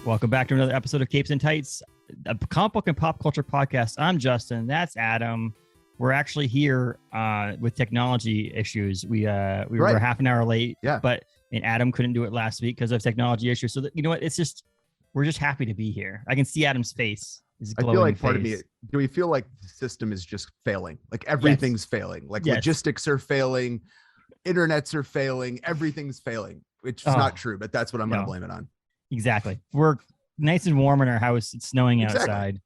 Welcome back to another episode of Capes and Tights, a comic book and pop culture podcast. I'm Justin. That's Adam. We're actually here with technology issues. We were half an hour late, and Adam couldn't do it last week because of technology issues. So you know what? We're just happy to be here. I can see Adam's face. I feel like part of me, do we feel like the system is just failing? Like everything's failing. Like logistics are failing, internets are failing, everything's failing, which is not true, but that's what I'm going to blame it on. Exactly. We're nice and warm in our house. It's snowing outside.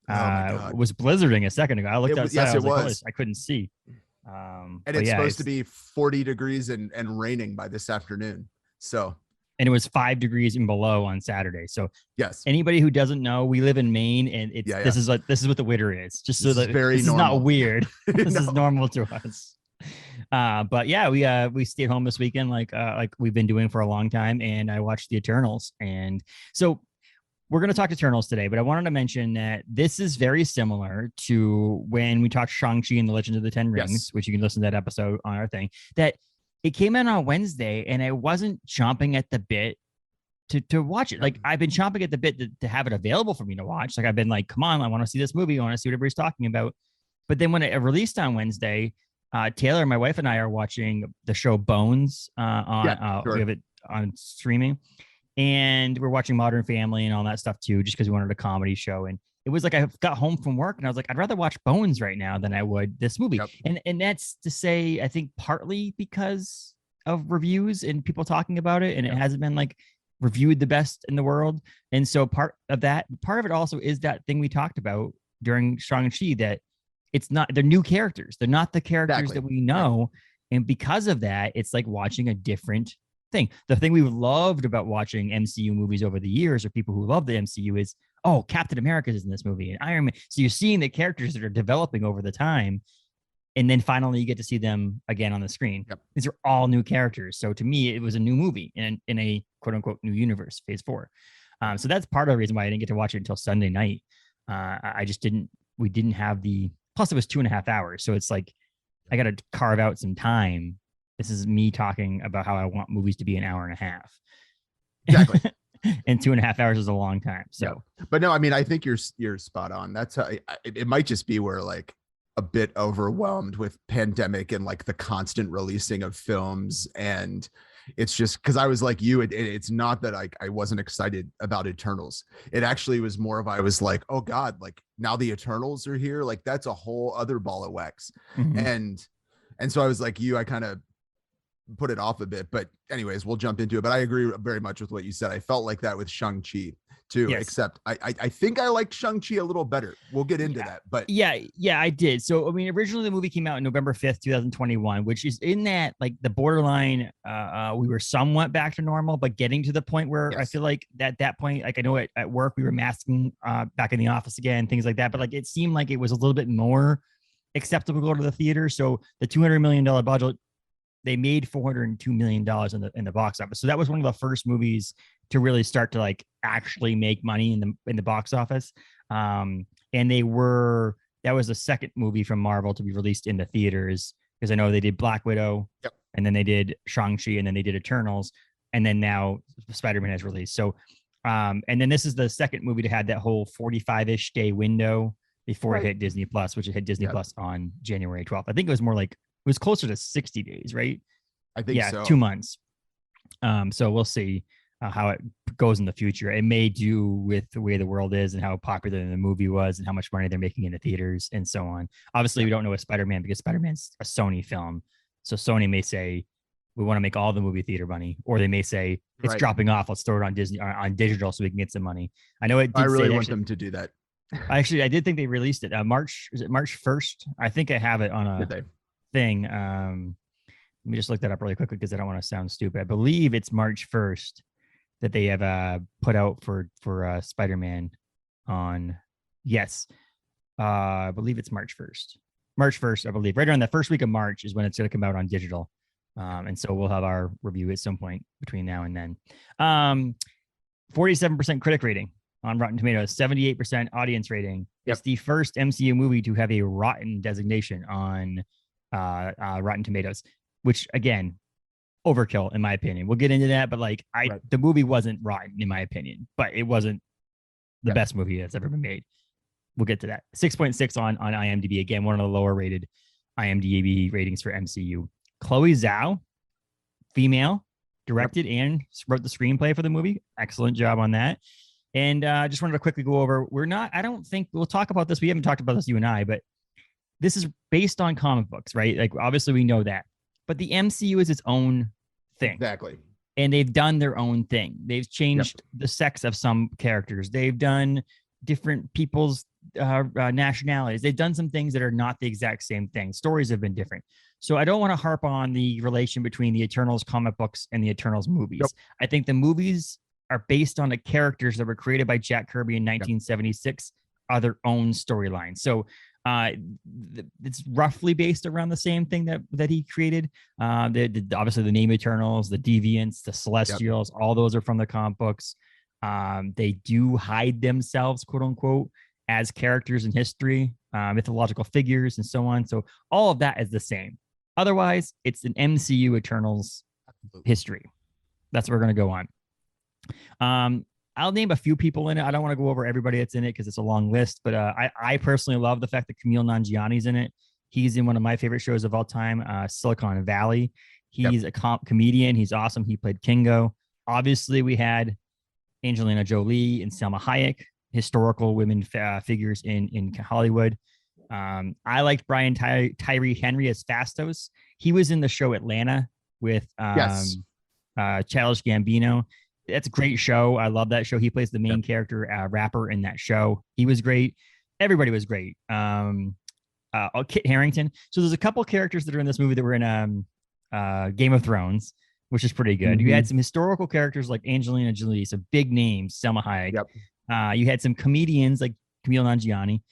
It was blizzarding a second ago. I looked outside. Yes, it was. I couldn't see. And it's supposed to be 40 degrees and raining by this afternoon. And it was 5 degrees and below on Saturday. So yes, anybody who doesn't know, we live in Maine, and this is what the winter is. Just so that this is not weird. This is normal to us. But yeah, we stayed home this weekend, like we've been doing for a long time, and I watched the Eternals. And so we're going to talk Eternals today, but I wanted to mention that this is very similar to when we talked Shang-Chi and the Legend of the Ten Rings, which you can listen to that episode on our thing, that it came in on Wednesday and I wasn't chomping at the bit to watch it. Like I've been chomping at the bit to have it available for me to watch. Like I've been like, come on, I want to see this movie. I want to see what everybody's talking about. But then when it released on Wednesday, Taylor, my wife, and I are watching the show Bones we have it on streaming, and we're watching Modern Family and all that stuff too, just because we wanted a comedy show. And it was like I got home from work and I was like, I'd rather watch Bones right now than I would this movie. And that's to say, I think partly because of reviews and people talking about it, and it hasn't been like reviewed the best in the world. And so part of it also is that thing we talked about during Shang-Chi, that they're new characters. They're not the characters that we know. And because of that, it's like watching a different thing. The thing we loved about watching MCU movies over the years, or people who love the MCU, is, oh, Captain America is in this movie and Iron Man. So you're seeing the characters that are developing over the time. And then finally you get to see them again on the screen. These are all new characters. So to me, it was a new movie in a quote unquote new universe, phase 4. So that's part of the reason why I didn't get to watch it until Sunday night. We didn't have plus it was 2.5 hours. So it's like, I got to carve out some time. This is me talking about how I want movies to be an hour and a half. Exactly. And 2.5 hours is a long time. So, but no, I mean, I think you're spot on. That's how it might just be we're like a bit overwhelmed with pandemic and like the constant releasing of films. And it's just because I was like you, it's not that I wasn't excited about Eternals. It actually was more of, I was like, oh God, like now the Eternals are here. Like that's a whole other ball of wax. And so I was like you, I kind of put it off a bit, but anyways, we'll jump into it. But I agree very much with what you said. I felt like that with Shang-Chi too, except I think I liked Shang-Chi a little better. We'll get into that, but yeah, I did. So, I mean, originally the movie came out on November 5th, 2021, which is in that, like the borderline, we were somewhat back to normal, but getting to the point where I feel like at that point, like I know at work, we were masking back in the office again, things like that. But like, it seemed like it was a little bit more acceptable to go to the theater. So the $200 million budget, they made $402 million in the box office. So that was one of the first movies to really start to like actually make money in the box office. And that was the second movie from Marvel to be released in the theaters, because I know they did Black Widow, and then they did Shang-Chi, and then they did Eternals, and then now Spider-Man has released. So, and then this is the second movie to have that whole 45-ish day window before it hit Disney Plus, which it hit Disney Plus on January 12th. I think it was more like, it was closer to 60 days, right? I think so. 2 months. So we'll see how it goes in the future. It may do with the way the world is and how popular the movie was and how much money they're making in the theaters and so on. Obviously, we don't know with Spider-Man, because Spider-Man's a Sony film. So Sony may say, we want to make all the movie theater money, or they may say it's dropping off. Let's throw it on Disney on digital so we can get some money. I know it. I really want them to do that. I did think they released it March 1st? I think I have it on a thing. Let me just look that up really quickly because I don't want to sound stupid. I believe it's March 1st that they have put out for Spider-Man on. Yes. I believe it's March 1st. March 1st, I believe. Right around the first week of March is when it's going to come out on digital. And so we'll have our review at some point between now and then. 47% critic rating on Rotten Tomatoes, 78% audience rating. It's the first MCU movie to have a rotten designation on Rotten Tomatoes, which again, overkill in my opinion. We'll get into that, but like the movie wasn't rotten in my opinion, but it wasn't the best movie that's ever been made. We'll get to that. 6.6 on IMDb. Again, one of the lower rated IMDb ratings for MCU. Chloe Zhao, female, directed and wrote the screenplay for the movie. Excellent job on that. And just wanted to quickly go over, I don't think we'll talk about this. We haven't talked about this, you and I, but this is based on comic books, right? Like, obviously we know that, but the MCU is its own thing. Exactly. And they've done their own thing. They've changed the sex of some characters. They've done different people's nationalities. They've done some things that are not the exact same thing. Stories have been different. So I don't want to harp on the relation between the Eternals comic books and the Eternals movies. I think the movies are based on the characters that were created by Jack Kirby in 1976 are their own storyline. So it's roughly based around the same thing that he created. Obviously the name Eternals, the Deviants, the Celestials, all those are from the comic books. They do hide themselves, quote unquote, as characters in history, mythological figures and so on. So all of that is the same. Otherwise, it's an MCU Eternals history. That's what we're going to go on. I'll name a few people in it. I don't want to go over everybody that's in it because it's a long list, but I personally love the fact that Camille Nanjiani's in it. He's in one of my favorite shows of all time, Silicon Valley. He's a comedian. He's awesome. He played Kingo. Obviously, we had Angelina Jolie and Selma Hayek, historical women figures in Hollywood. I liked Brian Tyree Henry as Fastos. He was in the show Atlanta with Childish Gambino. That's a great show. I love that show. He plays the main character, rapper in that show. He was great. Everybody was great. Kit Harington. So there's a couple characters that are in this movie that were in Game of Thrones, which is pretty good. You had some historical characters like Angelina Jolie, some big names, Selma Hayek. You had some comedians like Camille Nanjiani.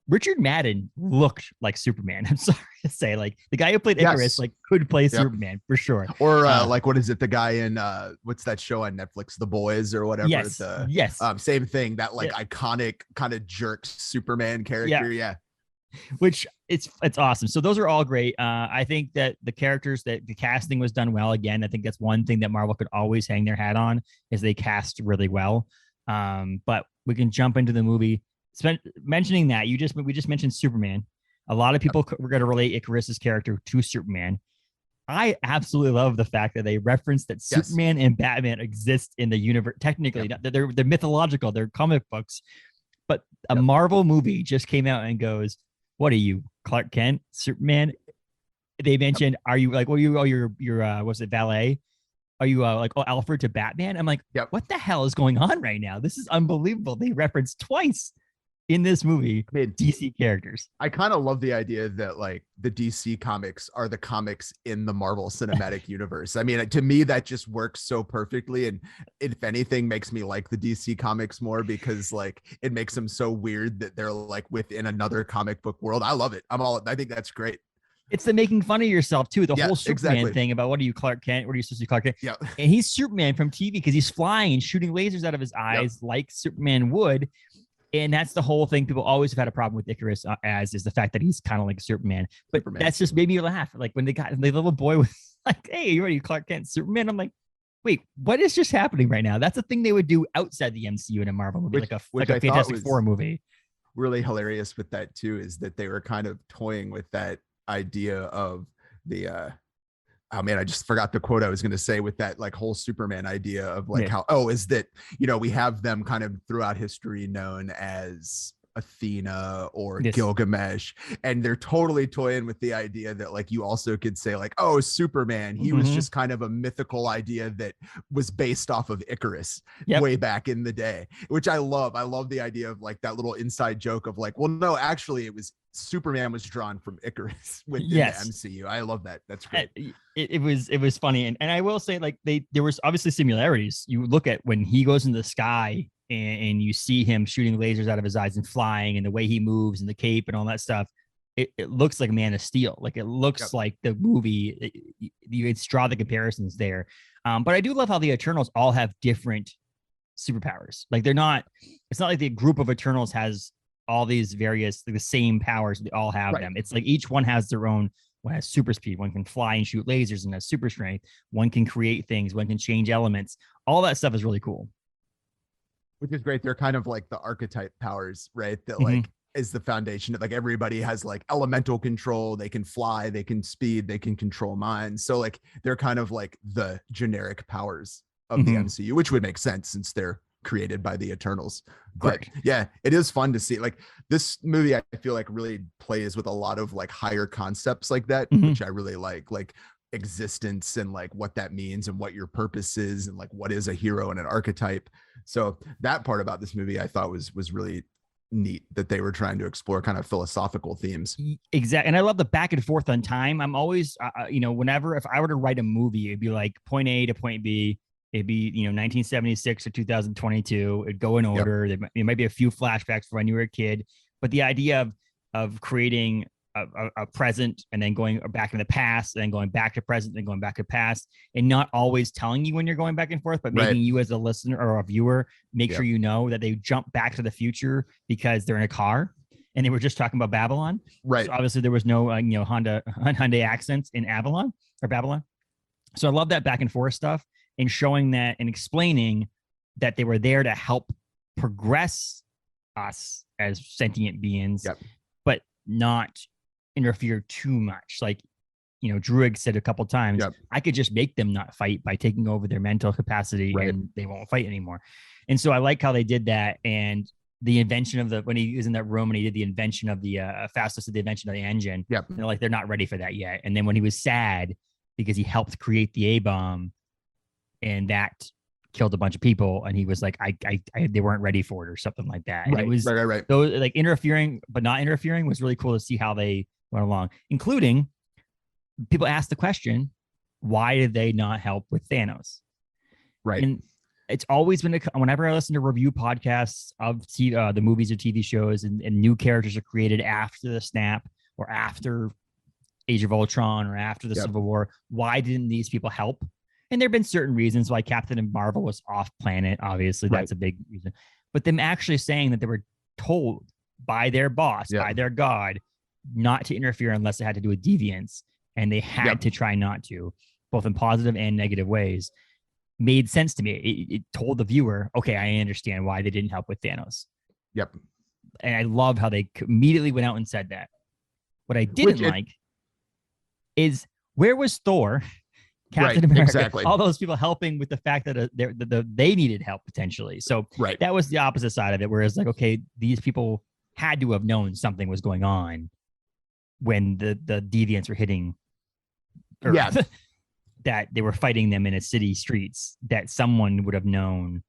Richard Madden looked like Superman. I'm sorry to say, like the guy who played Icarus, like could play Superman for sure. Or like, what is it? The guy in what's that show on Netflix, The Boys or whatever? Yes. Same thing. That like iconic kind of jerk Superman character. Yeah. Which it's awesome. So those are all great. I think that the characters, that the casting was done well. Again, I think that's one thing that Marvel could always hang their hat on, is they cast really well. But we can jump into the movie. Mentioning that we just mentioned Superman. A lot of people were going to relate Icarus's character to Superman. I absolutely love the fact that they referenced that Superman and Batman exist in the universe. Technically, they're mythological, they're comic books, but a Marvel movie just came out and goes, "What are you, Clark Kent, Superman?" They mentioned, "Are you like, what are you? Oh, you're what's it, valet? Are you like Alfred to Batman?" I'm like, what the hell is going on right now? This is unbelievable. They referenced twice in this movie DC characters. I kind of love the idea that like the DC comics are the comics in the Marvel Cinematic Universe. I mean, to me, that just works so perfectly. And if anything, makes me like the DC comics more, because like it makes them so weird that they're like within another comic book world. I love it. I think that's great. It's the making fun of yourself too. The whole Superman thing about, what are you, Clark Kent? What are you supposed to be, Clark Kent? Yeah. And he's Superman from TV because he's flying and shooting lasers out of his eyes like Superman would. And that's the whole thing. People always have had a problem with Icarus is the fact that he's kind of like Superman. But that's just made me laugh. Like when the little boy was like, "Hey, you ready, Clark Kent, Superman?" I'm like, wait, what is just happening right now? That's a thing they would do outside the MCU in a Marvel movie, like a Fantastic Four movie. Really hilarious with that too is that they were kind of toying with that idea of the oh man, I just forgot the quote I was going to say with that like whole Superman idea of like how, is that, we have them kind of throughout history known as Athena or Gilgamesh, and they're totally toying with the idea that like you also could say like, oh, Superman, he was just kind of a mythical idea that was based off of Icarus way back in the day, which I love the idea of like that little inside joke of like, well, no, actually it was Superman was drawn from Icarus within the MCU. I love that. That's great. It was funny. And I will say, like, there was obviously similarities. You look at when he goes in the sky and you see him shooting lasers out of his eyes and flying, and the way he moves and the cape and all that stuff. It looks like Man of Steel. Like it looks like the movie. You could draw the comparisons there. But I do love how the Eternals all have different superpowers. Like it's not like the group of Eternals has all these various, like the same powers. They all have them. It's like each one has their own one has super speed, one can fly and shoot lasers and has super strength, one can create things, one can change elements. All that stuff is really cool. Which is great. They're kind of like the archetype powers, right? That like is the foundation of like everybody has like elemental control. They can fly, they can speed, they can control minds. So like they're kind of like the generic powers of the MCU, which would make sense since they're created by the Eternals. But yeah, it is fun to see. Like this movie, I feel like really plays with a lot of like higher concepts like that, which I really like existence and like what that means and what your purpose is and like what is a hero and an archetype. So that part about this movie I thought was really neat, that they were trying to explore kind of philosophical themes. Exactly. And I love the back and forth on time. I'm always whenever, if I were to write a movie, it'd be like point A to point B. It'd be 1976 or 2022. It'd go in order. There might be a few flashbacks for when you were a kid, but the idea of creating a present and then going back in the past and then going back to present and going back to past, and not always telling you when you're going back and forth, but making you as a listener or a viewer make sure you know that they jump back to the future because they're in a car and they were just talking about Babylon. Right. So obviously there was no Hyundai accents in Babylon. So I love that back and forth stuff and showing that and explaining that they were there to help progress us as sentient beings, but not interfere too much. Like, Druig said a couple times, I could just make them not fight by taking over their mental capacity and they won't fight anymore. And so I like how they did that. And the invention of when he was in that room and he did the invention of the fastest of the invention of the engine, they're not ready for that yet. And then when he was sad because he helped create the A-bomb and that killed a bunch of people, and he was like, they weren't ready for it or something like that. And it was those like interfering but not interfering was really cool to see how they went along, including people asked the question, why did they not help with Thanos? Right. And it's always been whenever I listen to review podcasts of the movies or TV shows and new characters are created after the snap or after Age of Ultron or after the Civil War, why didn't these people help? And there have been certain reasons why Captain Marvel was off planet. Obviously, that's a big reason. But them actually saying that they were told by their boss, by their god, not to interfere unless it had to do with deviants. And they had to try not to, both in positive and negative ways, made sense to me. It told the viewer, okay, I understand why they didn't help with Thanos. And I love how they immediately went out and said that. What I didn't like is, where was Thor, Captain America, all those people helping with the fact that they needed help potentially. So that was the opposite side of it. Whereas like, okay, these people had to have known something was going on when the deviants were hitting Earth, that they were fighting them in a city streets, that someone would have known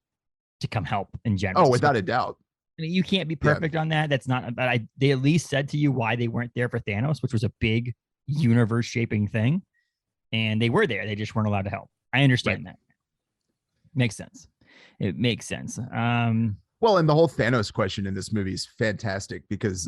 to come help in general. Oh, without a doubt. I mean, you can't be perfect on that. That's not, but they at least said to you why they weren't there for Thanos, which was a big universe shaping thing. And they were there. They just weren't allowed to help. I understand that. Makes sense. It makes sense. Well, and the whole Thanos question in this movie is fantastic because,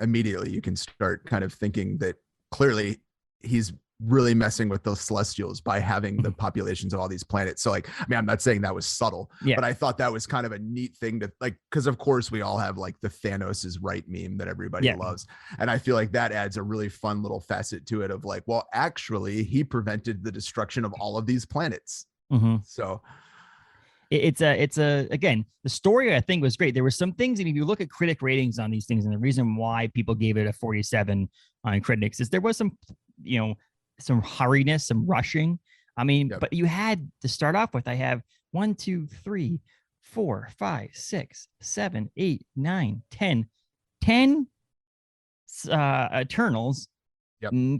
immediately you can start kind of thinking that clearly he's really messing with those Celestials by having the populations of all these planets. So like, I mean, I'm not saying that was subtle, but I thought that was kind of a neat thing to like, because of course we all have like the Thanos is right meme that everybody loves. And I feel like that adds a really fun little facet to it of like, well, actually he prevented the destruction of all of these planets. So it's again, the story I think was great. There were some things, and if you look at critic ratings on these things, and the reason why people gave it a 47 on critics is there was some, some hurriedness, some rushing. I mean, but you had to start off with, I have 1, 2, 3, 4, 5, 6, 7, 8, 9, 10 Eternals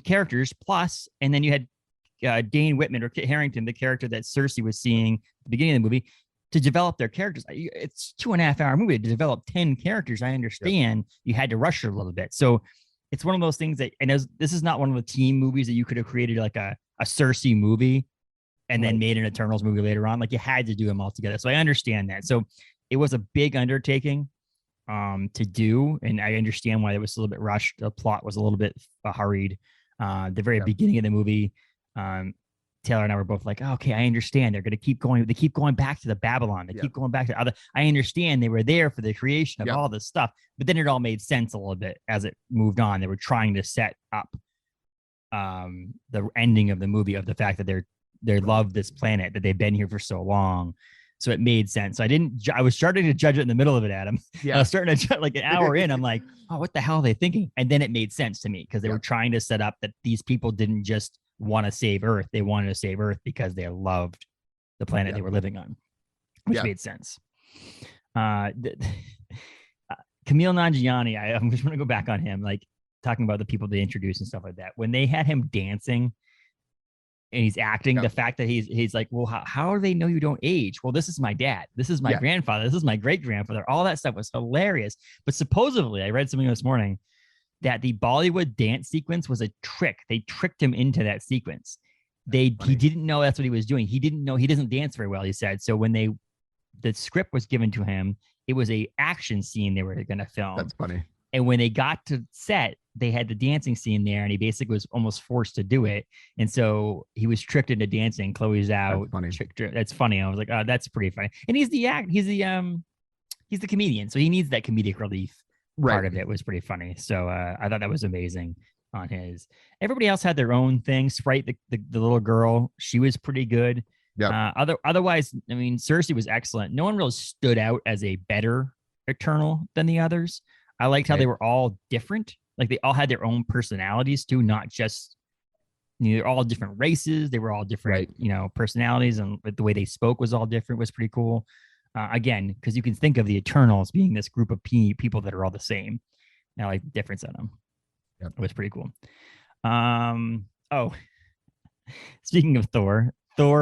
characters plus, and then you had Dane Whitman or Kit Harington, the character that Cersei was seeing at the beginning of the movie, to develop their characters. It's 2.5 hour movie to develop 10 characters. I understand you had to rush it a little bit. So it's one of those things that, and this is not one of the team movies that you could have created like a Cersei movie and then made an Eternals movie later on. Like you had to do them all together. So I understand that. So it was a big undertaking to do. And I understand why it was a little bit rushed. The plot was a little bit hurried. The very beginning of the movie, Taylor and I were both like, oh, okay, I understand. They're going to keep going. They keep going back to the Babylon. They keep going back to other. I understand they were there for the creation of all this stuff, but then it all made sense a little bit as it moved on. They were trying to set up the ending of the movie, of the fact that they love this planet, that they've been here for so long. So it made sense. So I was starting to judge it in the middle of it, Adam. Yeah. I was starting to like an hour in, I'm like, oh, what the hell are they thinking? And then it made sense to me, because they were trying to set up that these people didn't just want to save Earth. They wanted to save Earth because they loved the planet they were living on, which made sense. Camille Nanjiani, I'm just going to go back on him, like talking about the people they introduced and stuff like that. When they had him dancing and he's acting, the fact that he's like, well, how do they know you don't age? Well, this is my dad. This is my grandfather. This is my great grandfather. All that stuff was hilarious. But supposedly, I read something this morning that the Bollywood dance sequence was a trick. They tricked him into that sequence. He didn't know that's what he was doing. He didn't know, he doesn't dance very well, he said. So when the script was given to him, it was a action scene they were going to film. That's funny. And when they got to set, they had the dancing scene there, and he basically was almost forced to do it. And so he was tricked into dancing. Chloe Zhao. That's funny. That's funny. I was like, oh, that's pretty funny. And he's the comedian, so he needs that comedic relief. Part of it was pretty funny. So I thought that was amazing on his. Everybody else had their own thing. Sprite, the little girl, she was pretty good. Yeah. Otherwise, I mean, Cersei was excellent. No one really stood out as a better Eternal than the others. I liked how they were all different. Like they all had their own personalities too, not just, they're all different races. They were all different, personalities, and the way they spoke was all different. Was pretty cool. Again, because you can think of the Eternals being this group of people that are all the same. Now, like difference in them. Yep. It was pretty cool. Speaking of Thor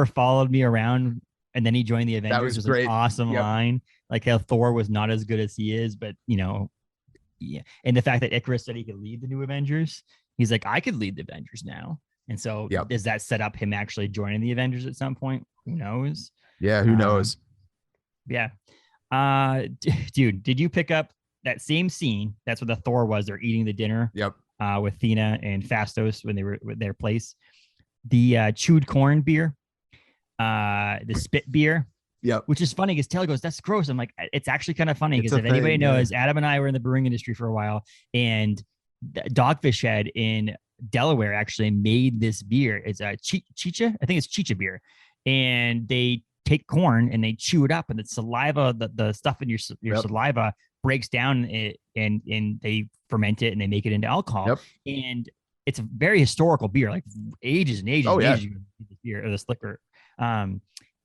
followed me around, and then he joined the Avengers. That was great. An awesome line. Like how Thor was not as good as he is, but yeah. And the fact that Icarus said he could lead the new Avengers, he's like, I could lead the Avengers now. And so does that set up him actually joining the Avengers at some point? Who knows? Yeah, who knows? Yeah. Dude, did you pick up that same scene? That's what the Thor was. They're eating the dinner. Yep. With Thena and Fastos when they were at their place. The chewed corn beer, the spit beer. Yeah, which is funny because Taylor goes, "That's gross." I'm like, it's actually kind of funny because if anybody knows, Adam and I were in the brewing industry for a while, and Dogfish Head in Delaware actually made this beer. It's a chicha, I think it's chicha beer, and they take corn and they chew it up, and the saliva, the stuff in your saliva breaks down and they ferment it and they make it into alcohol. Yep. And it's a very historical beer, like ages and ages. Ages beer or this liquor.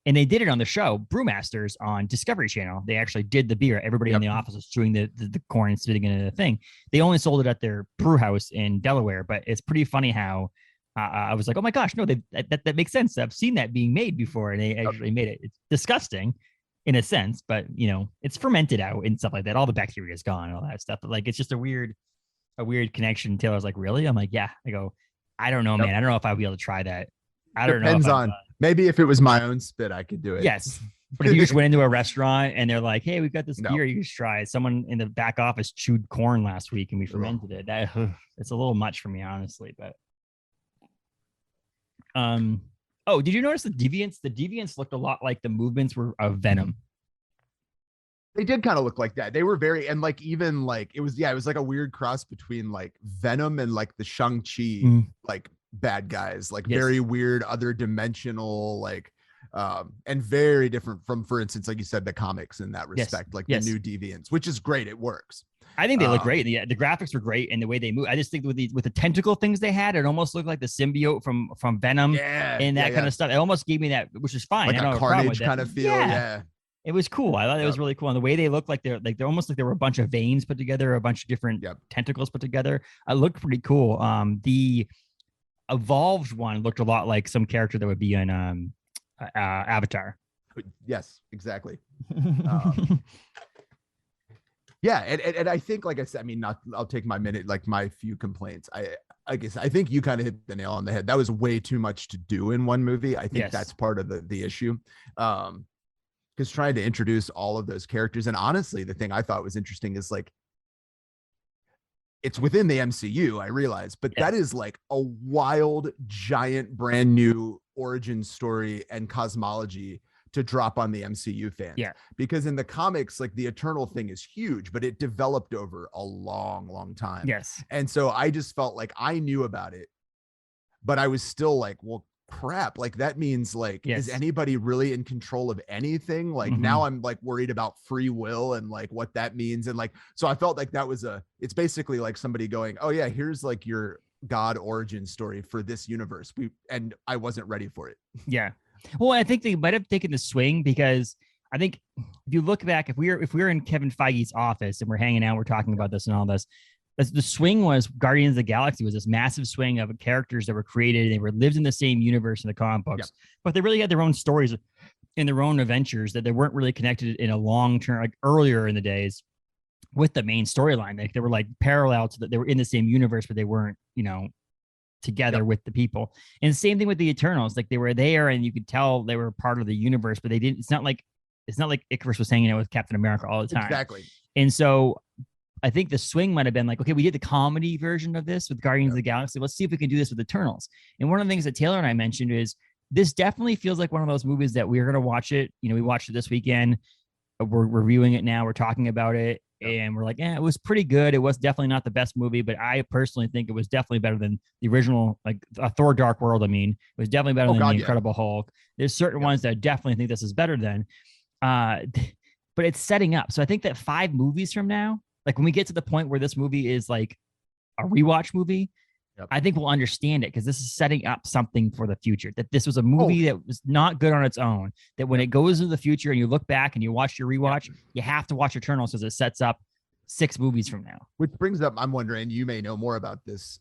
And they did it on the show Brewmasters on Discovery Channel. They actually did the beer. Everybody in the office was chewing the corn and spitting it in the thing. They only sold it at their brew house in Delaware, but it's pretty funny how I was like, oh my gosh, no, that makes sense. I've seen that being made before, and they actually made it. It's disgusting in a sense, but it's fermented out and stuff like that. All the bacteria is gone and all that stuff. But like, it's just a weird connection. Taylor's like, really? I'm like, yeah. I go, I don't know, man. I don't know if I'll be able to try that. I don't know. Depends on. Maybe if it was my own spit, I could do it. Yes. But if you just went into a restaurant and they're like, hey, we've got this beer, you just try it. Someone in the back office chewed corn last week and we fermented it. It's a little much for me, honestly. But did you notice the Deviants? The Deviants looked a lot like the movements were of Venom. They did kind of look like that. They were very, and like, even like, it was like a weird cross between like Venom and like the Shang-Chi, like bad guys, like very weird, other dimensional, like, and very different from, for instance, like you said, the comics in that respect, like the new Deviants, which is great. It works. I think they look great. The graphics were great, and the way they move. I just think with the tentacle things they had, it almost looked like the symbiote from Venom and that kind of stuff. It almost gave me that, which is fine. Like a Carnage kind of feel. Yeah. It was cool. I thought it was really cool. And the way they looked like they're almost like there were a bunch of veins put together, a bunch of different tentacles put together. It looked pretty cool. The evolved one looked a lot like some character that would be in Avatar. Yes, exactly. And I think, like I said, I mean, I'll take my minute, like my few complaints. I guess I think you kind of hit the nail on the head. That was way too much to do in one movie. I think that's part of the issue. Because trying to introduce all of those characters, and honestly, the thing I thought was interesting is like, it's within the MCU, I realize, but that is like a wild, giant, brand new origin story and cosmology to drop on the MCU fans. Yeah. Because in the comics, like the Eternal thing is huge, but it developed over a long, long time. Yes. And so I just felt like I knew about it but I was still like, well, crap, like that means like, is anybody really in control of anything? Like now I'm like worried about free will and like what that means. And like, so I felt like that was it's basically like somebody going, oh yeah, here's like your God origin story for this universe. And I wasn't ready for it. Yeah. Well, I think they might have taken the swing because I think if you look back, if we're in Kevin Feige's office and we're hanging out, we're talking about this and all this, the swing was Guardians of the Galaxy was this massive swing of characters that were created. They were lived in the same universe in the comic books, but they really had their own stories and their own adventures that they weren't really connected in a long term, like earlier in the days with the main storyline. Like they were like parallel to that. They were in the same universe, but they weren't, together with the people. And the same thing with the Eternals. Like they were there and you could tell they were part of the universe, but they didn't, it's not like Icarus was hanging out with Captain America all the time. Exactly. And so I think the swing might have been like, okay, we did the comedy version of this with Guardians of the Galaxy. Let's see if we can do this with Eternals. And one of the things that Taylor and I mentioned is this definitely feels like one of those movies that we're going to watch it. We watched it this weekend. We're reviewing it now. We're talking about it. And we're like, it was pretty good. It was definitely not the best movie, but I personally think it was definitely better than the original, like Thor Dark World. I mean, it was definitely better than the Incredible Hulk. There's certain ones that I definitely think this is better than. But it's setting up. So I think that 5 movies from now, like when we get to the point where this movie is like a rewatch movie, I think we'll understand it because this is setting up something for the future. That this was a movie that was not good on its own. That when it goes into the future and you look back and you watch your rewatch, you have to watch Eternals because it sets up 6 movies from now. Which brings up, I'm wondering, you may know more about this.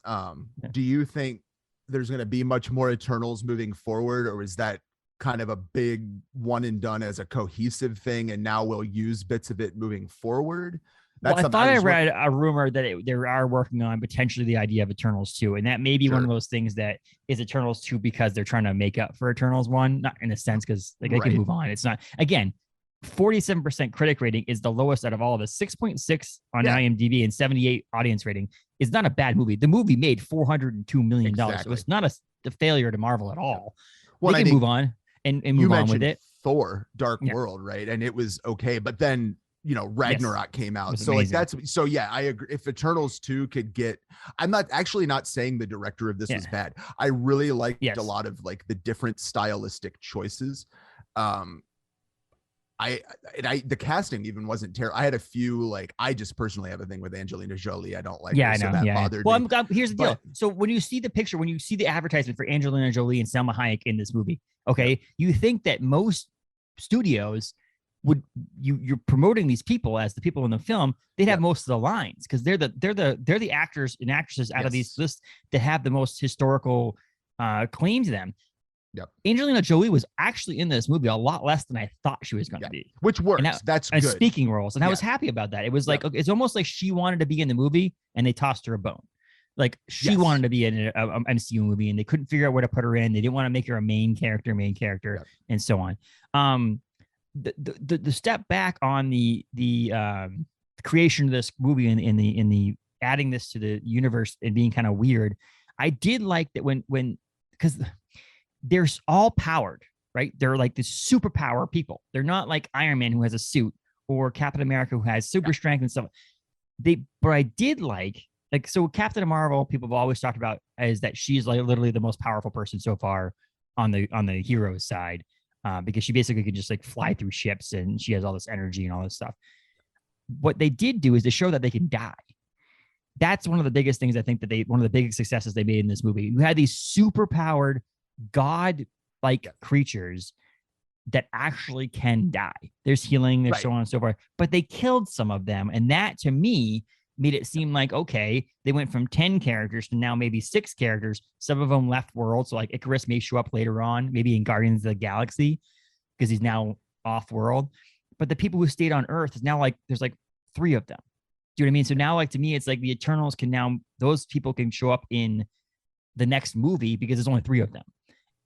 Do you think there's going to be much more Eternals moving forward, or is that kind of a big one and done as a cohesive thing, and now we'll use bits of it moving forward? I thought I read a rumor that they are working on potentially the idea of Eternals 2, and that may be one of those things that is Eternals 2 because they're trying to make up for Eternals 1, not in a sense because like they can move on. It's not, again, 47% critic rating is the lowest out of all of us. 6.6 on IMDb and 78 audience rating is not a bad movie. The movie made $402 million. Exactly. So it's not a failure to Marvel at all. Well, they can move on and move on with it. Thor Dark World, right? And it was okay, but then Ragnarok came out. So amazing. I agree. If Eternals 2 could get, I'm not saying the director of this was bad. I really liked a lot of like the different stylistic choices. The casting even wasn't terrible. I had a few, like, I just personally have a thing with Angelina Jolie. I don't like her, so that bothered me. Well, here's the deal. So when you see the picture, when you see the advertisement for Angelina Jolie and Salma Hayek in this movie, you think that most studios would you're promoting these people as the people in the film, they'd have most of the lines because they're the actors and actresses out of these lists that have the most historical claim to them. Angelina Jolie was actually in this movie a lot less than I thought she was going to be, which works. That's good. Speaking roles, and I was happy about that. It was like it's almost like she wanted to be in the movie and they tossed her a bone. Like she wanted to be in an MCU movie and they couldn't figure out where to put her in. They didn't want to make her a main character, and so on. The step back on the creation of this movie in the adding this to the universe and being kind of weird. I did like that when because they're all powered, right? They're like the superpower people. They're not like Iron Man who has a suit or Captain America who has super strength and stuff. But I did like so Captain Marvel, people have always talked about is that she's like literally the most powerful person so far on the hero's side. Because she basically could just like fly through ships and she has all this energy and all this stuff. What they did do is to show that they can die. That's one of the biggest things I think that one of the biggest successes they made in this movie. You had these super powered god-like creatures that actually can die. There's healing, there's so on and so forth, but they killed some of them. And that to me made it seem like, okay, they went from 10 characters to now maybe 6 characters. Some of them left world. So like Icarus may show up later on, maybe in Guardians of the Galaxy, because he's now off world. But the people who stayed on Earth is now like, there's like 3 of them. Do you know what I mean? So now like, to me, it's like the Eternals can now, those people can show up in the next movie because there's only 3 of them.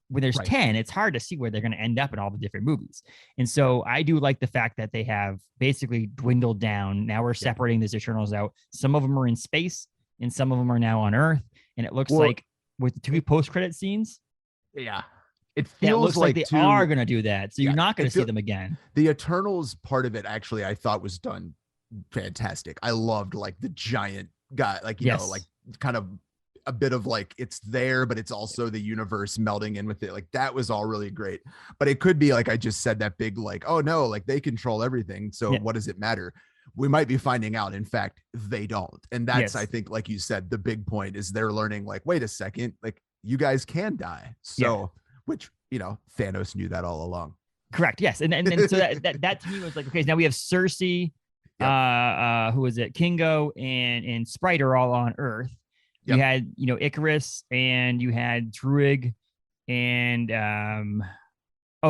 When there's 10, it's hard to see where they're going to end up in all the different movies. And so I do like the fact that they have basically dwindled down. Now we're separating these Eternals out. Some of them are in space and some of them are now on Earth. And it looks like with the 2 post-credit scenes. It feels like they are going to do that. So you're not going to see them again. The Eternals part of it, actually, I thought was done fantastic. I loved like the giant guy, like, you know, like kind of a bit of like it's there, but it's also the universe melding in with it. Like that was all really great. But it could be like I just said, that big like, oh no, like they control everything. So what does it matter? We might be finding out, in fact, they don't. And that's, I think, like you said, the big point is they're learning like, wait a second, like you guys can die. So, which, you know, Thanos knew that all along. Correct. Yes. And so that to me was like, okay, so now we have Cersei, who is it? Kingo and Sprite are all on Earth. You had, you know, Icarus, and you had Druig, and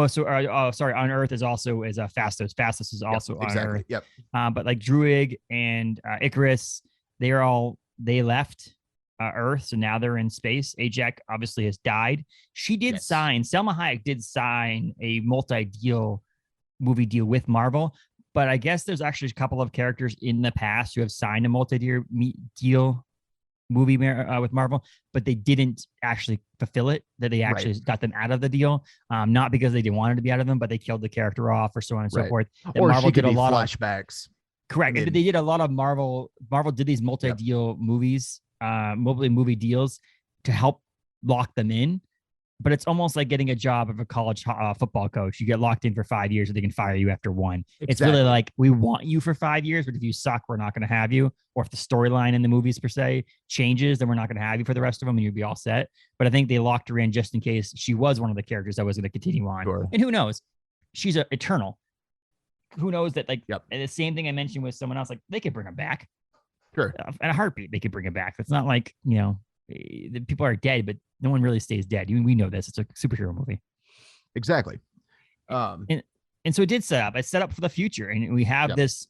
sorry, on Earth is also Phastos. Phastos is also on Earth. Yep. But like Druig and Icarus, they left Earth, so now they're in space. Ajak obviously has died. She did sign. Selma Hayek did sign a movie deal with Marvel. But I guess there's actually a couple of characters in the past who have signed a multi-year deal movie with Marvel, but they didn't actually fulfill it, that they actually got them out of the deal, not because they didn't want it to be out of them, but they killed the character off or so on and so forth. Or Marvel did a lot of flashbacks. Correct. They did a lot of Marvel did these multi-deal movies, movie deals to help lock them in. But it's almost like getting a job of a college football coach. You get locked in for 5 years, or they can fire you after one. Exactly. It's really like, we want you for 5 years, but if you suck, we're not going to have you. Or if the storyline in the movies per se changes, then we're not going to have you for the rest of them, and you'll be all set. But I think they locked her in just in case she was one of the characters that was going to continue on. Sure. And who knows? She's an eternal. Who knows that? Like, and the same thing I mentioned with someone else. Like, they could bring her back. Sure. In a heartbeat, they could bring him back. It's not like, you know, the people are dead, but no one really stays dead. We know this. It's a superhero movie. Exactly. And so it did set up. It set up for the future, and we have this.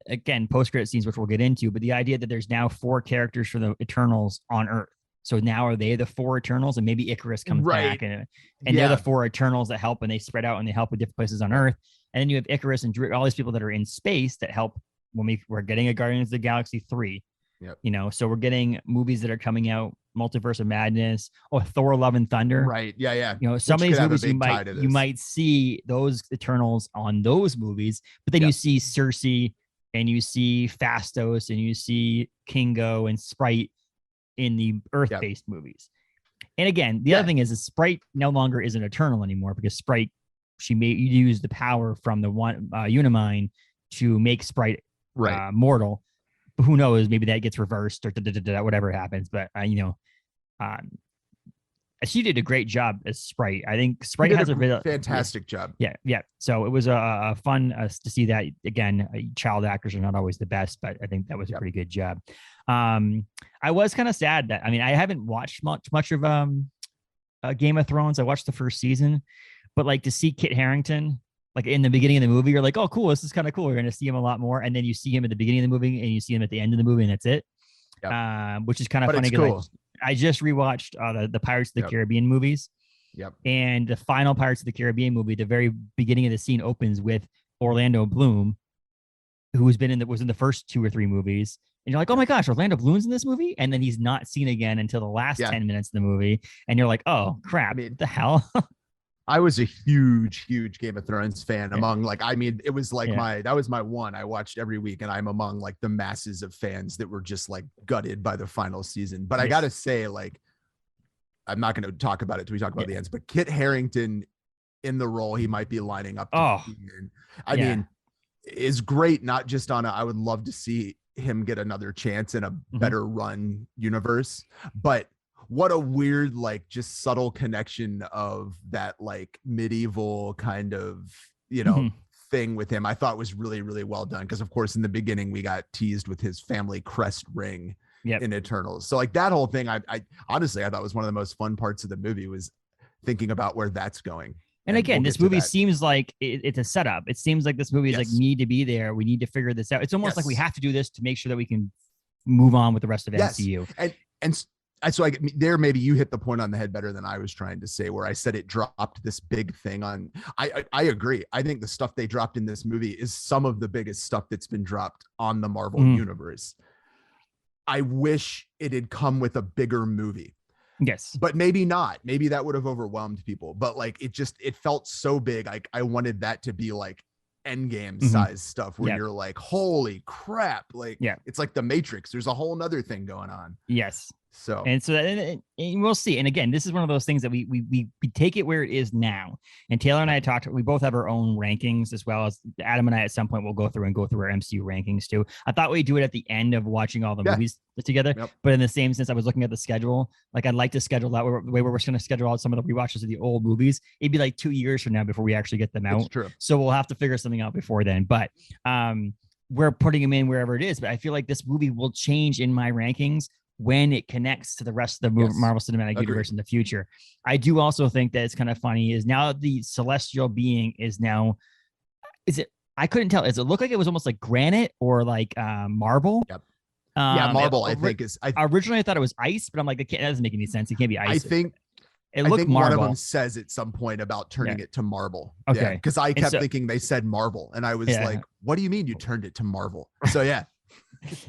Again, post-credit scenes, which we'll get into, but the idea that there's now 4 characters for the Eternals on Earth. So now are they the 4 Eternals, and maybe Icarus comes back, and they're the 4 Eternals that help, and they spread out and they help with different places on Earth. And then you have Icarus and all these people that are in space that help when we're getting a Guardians of the Galaxy 3. You know, so we're getting movies that are coming out, Multiverse of Madness, Thor: Love and Thunder. Right. Yeah. You know, some of these movies you might see those Eternals on those movies, but then you see Cersei, and you see Phastos, and you see Kingo and Sprite in the Earth-based movies. And again, the other thing is Sprite no longer is an Eternal anymore, because Sprite, she used the power from the one Unimind to make Sprite mortal. But who knows? Maybe that gets reversed or whatever happens. But she did a great job as Sprite. I think Sprite has a fantastic job. Yeah. So it was a fun to see that again. Child actors are not always the best, but I think that was a pretty good job. I was kind of sad that, I mean, I haven't watched much of Game of Thrones. I watched the first season, but like to see Kit Harington. Like in the beginning of the movie, you're like, oh, cool, this is kind of cool. We're going to see him a lot more. And then you see him at the beginning of the movie, and you see him at the end of the movie, and that's it. Which is kind of funny. Cool. I just rewatched the Pirates of the Caribbean movies. And the final Pirates of the Caribbean movie, the very beginning of the scene opens with Orlando Bloom, who was in the first 2 or 3 movies. And you're like, oh my gosh, Orlando Bloom's in this movie? And then he's not seen again until the last 10 minutes of the movie. And you're like, oh crap, what the hell? I was a huge Game of Thrones fan among it was like that was my one I watched every week, and I'm among like the masses of fans that were just like gutted by the final season. But I gotta say, like, I'm not going to talk about it till we talk about the ends, but Kit Harington in the role he might be lining up to I mean, is great. Not just on I would love to see him get another chance in a better run universe, but what a weird, like, just subtle connection of that, like, medieval kind of, you know, thing with him. I thought was really, really well done. Because, of course, in the beginning, we got teased with his family crest ring in Eternals. So, like, that whole thing, I honestly, I thought was one of the most fun parts of the movie, was thinking about where that's going. And again, this movie seems like it's a setup. It seems like this movie is like, need to be there. We need to figure this out. It's almost like we have to do this to make sure that we can move on with the rest of MCU. And so there, maybe you hit the point on the head better than I was trying to say, where I said it dropped this big thing on. I agree. I think the stuff they dropped in this movie is some of the biggest stuff that's been dropped on the Marvel universe. I wish it had come with a bigger movie. Yes. But maybe not. Maybe that would have overwhelmed people. But like, it felt so big. I wanted that to be like Endgame size stuff where you're like, holy crap. Like, it's like the Matrix. There's a whole nother thing going on. Yes. So and we'll see. And again, this is one of those things that we take it where it is now. And Taylor and I talked. We both have our own rankings, as well as Adam and I. At some point, we'll go through our MCU rankings too. I thought we'd do it at the end of watching all the movies together. But in the same sense, I was looking at the schedule. Like, I'd like to schedule that the way we're going to schedule out some of the rewatches of the old movies. It'd be like 2 years from now before we actually get them out. That's true. So we'll have to figure something out before then. But we're putting them in wherever it is. But I feel like this movie will change in my rankings when it connects to the rest of the Marvel Cinematic Universe in the future. I do also think that it's kind of funny is now the celestial being is now, I couldn't tell. Does it look like it was almost like granite or like marble? Yep. Marble, I think is. Originally, I thought it was ice, but I'm like, that doesn't make any sense. It can't be ice. I think marble. One of them says at some point about turning it to marble. Okay. Because I kept thinking they said marble. And I was like, what do you mean you turned it to marble? So yeah.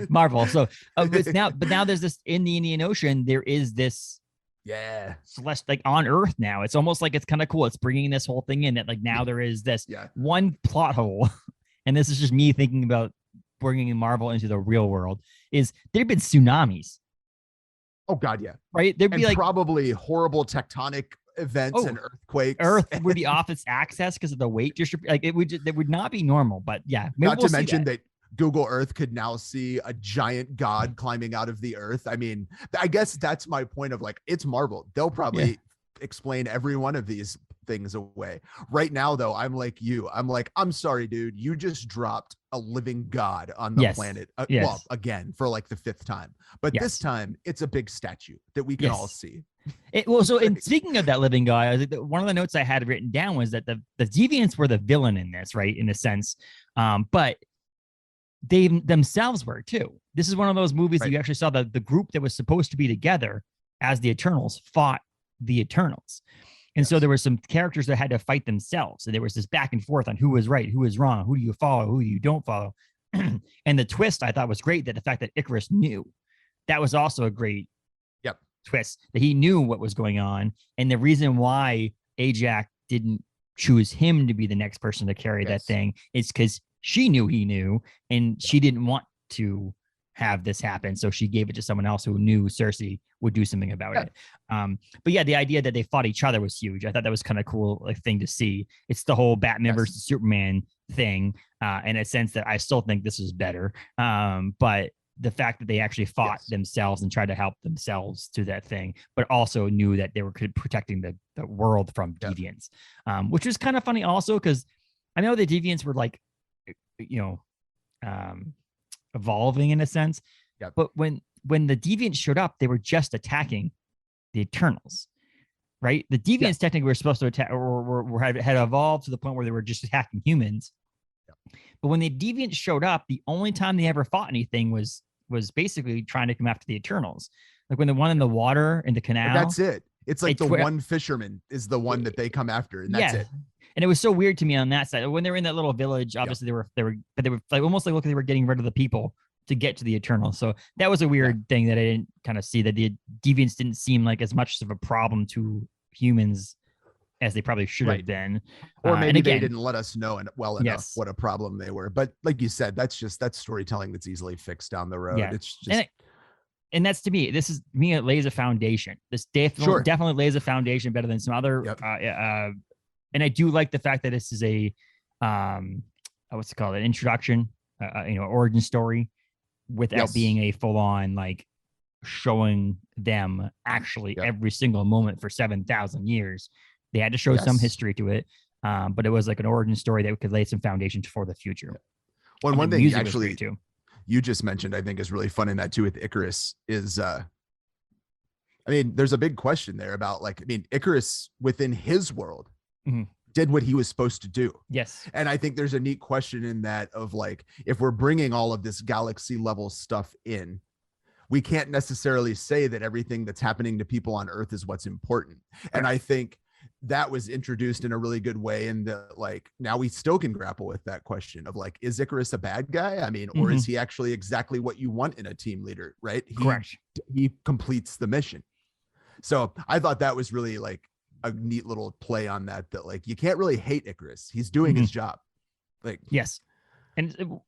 Marvel. So now there's this in the Indian Ocean. There is this celestial, like on Earth now. It's almost like it's kind of cool. It's bringing this whole thing in that like now there is this one plot hole, and this is just me thinking about bringing Marvel into the real world. Is there've been tsunamis? Oh God, yeah. Right. There'd be like probably horrible tectonic events and earthquakes. Earth would be off its axis because of the weight distribution. Like it would not be normal. But yeah, not to mention that Google Earth could now see a giant god climbing out of the earth. I mean, I guess that's my point of like, it's Marvel. They'll probably explain every one of these things away. Right now, though, I'm like you. I'm like, I'm sorry, dude. You just dropped a living god on the planet. Well, again, for like the 5th time. But this time, it's a big statue that we can all see. And speaking of that living guy, one of the notes I had written down was that the Deviants were the villain in this, right? In a sense. But they themselves were too. This is one of those movies that you actually saw the group that was supposed to be together as the Eternals fought the Eternals. And so there were some characters that had to fight themselves. So there was this back and forth on who was right, who was wrong, who do you follow, who you don't follow. And the twist I thought was great, that the fact that Icarus knew, that was also a great twist, that he knew what was going on. And the reason why Ajax didn't choose him to be the next person to carry that thing is because she knew he knew, and she didn't want to have this happen. So she gave it to someone else who knew Cersei would do something about it. But yeah, the idea that they fought each other was huge. I thought that was kind of cool, like thing to see. It's the whole Batman versus Superman thing, in a sense that I still think this is better. But the fact that they actually fought themselves and tried to help themselves to that thing, but also knew that they were protecting the world from deviants, which was kind of funny also, because I know the deviants were like, evolving in a sense, but when the deviants showed up, they were just attacking the Eternals, right? The deviants technically were supposed to attack, or had evolved to the point where they were just attacking humans. But when the deviants showed up, the only time they ever fought anything was basically trying to come after the Eternals. Like when the one in the water in the canal. But that's it. It's like the one fisherman is the one that they come after, and that's it. And it was so weird to me on that side. When they were in that little village, obviously they were like almost like they were getting rid of the people to get to the Eternals. So that was a weird thing that I didn't kind of see, that the deviants didn't seem like as much of a problem to humans as they probably should have been. Or maybe they didn't let us know enough what a problem they were. But like you said, that's storytelling that's easily fixed down the road. It's just and that's, to me, it lays a foundation. This definitely lays a foundation better than some other and I do like the fact that this is a what's it called, an introduction, origin story, without being a full-on like showing them actually every single moment for 7,000 years. They had to show some history to it, but it was like an origin story that could lay some foundation for the future. Well, one thing actually you just mentioned, I think, is really fun in that too with Icarus is, there's a big question there about Icarus within his world did what he was supposed to do. Yes. And I think there's a neat question in that of like, if we're bringing all of this galaxy level stuff in, we can't necessarily say that everything that's happening to people on Earth is what's important. And I think that was introduced in a really good way. And now we still can grapple with that question of like, is Icarus a bad guy? Or is he actually exactly what you want in a team leader? Right. Correct. He completes the mission. So I thought that was really like a neat little play on that like, you can't really hate Icarus. He's doing his job. Like, yes. And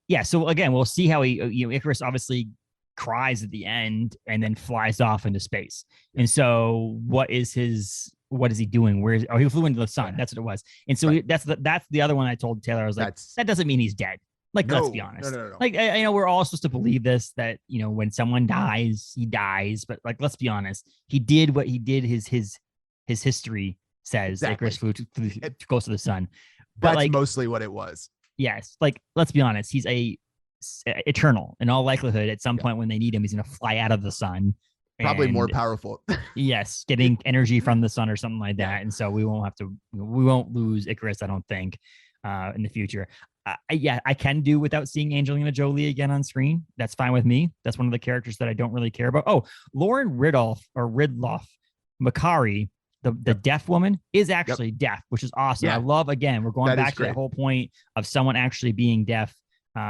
yeah, so again, we'll see how Icarus obviously cries at the end and then flies off into space. And so what is he doing? He flew into the sun. That's what it was. And so that's the other one I told Taylor. I was like, that doesn't mean he's dead. Like, let's be honest. No. Like, I know we're all supposed to believe this, that, when someone dies, he dies. But like, let's be honest. He did what he did. His history says Icarus flew close to the sun. But that's like, mostly what it was. Yes. Like, let's be honest. He's eternal in all likelihood. At some point when they need him, he's going to fly out of the sun. Probably more powerful. Yes. Getting energy from the sun or something like that. And so we won't lose Icarus, I don't think, in the future. I can do without seeing Angelina Jolie again on screen. That's fine with me. That's one of the characters that I don't really care about. Oh, Lauren Ridloff Macari, the deaf woman, is actually deaf, which is awesome. I love, again, we're going back to that whole point of someone actually being deaf,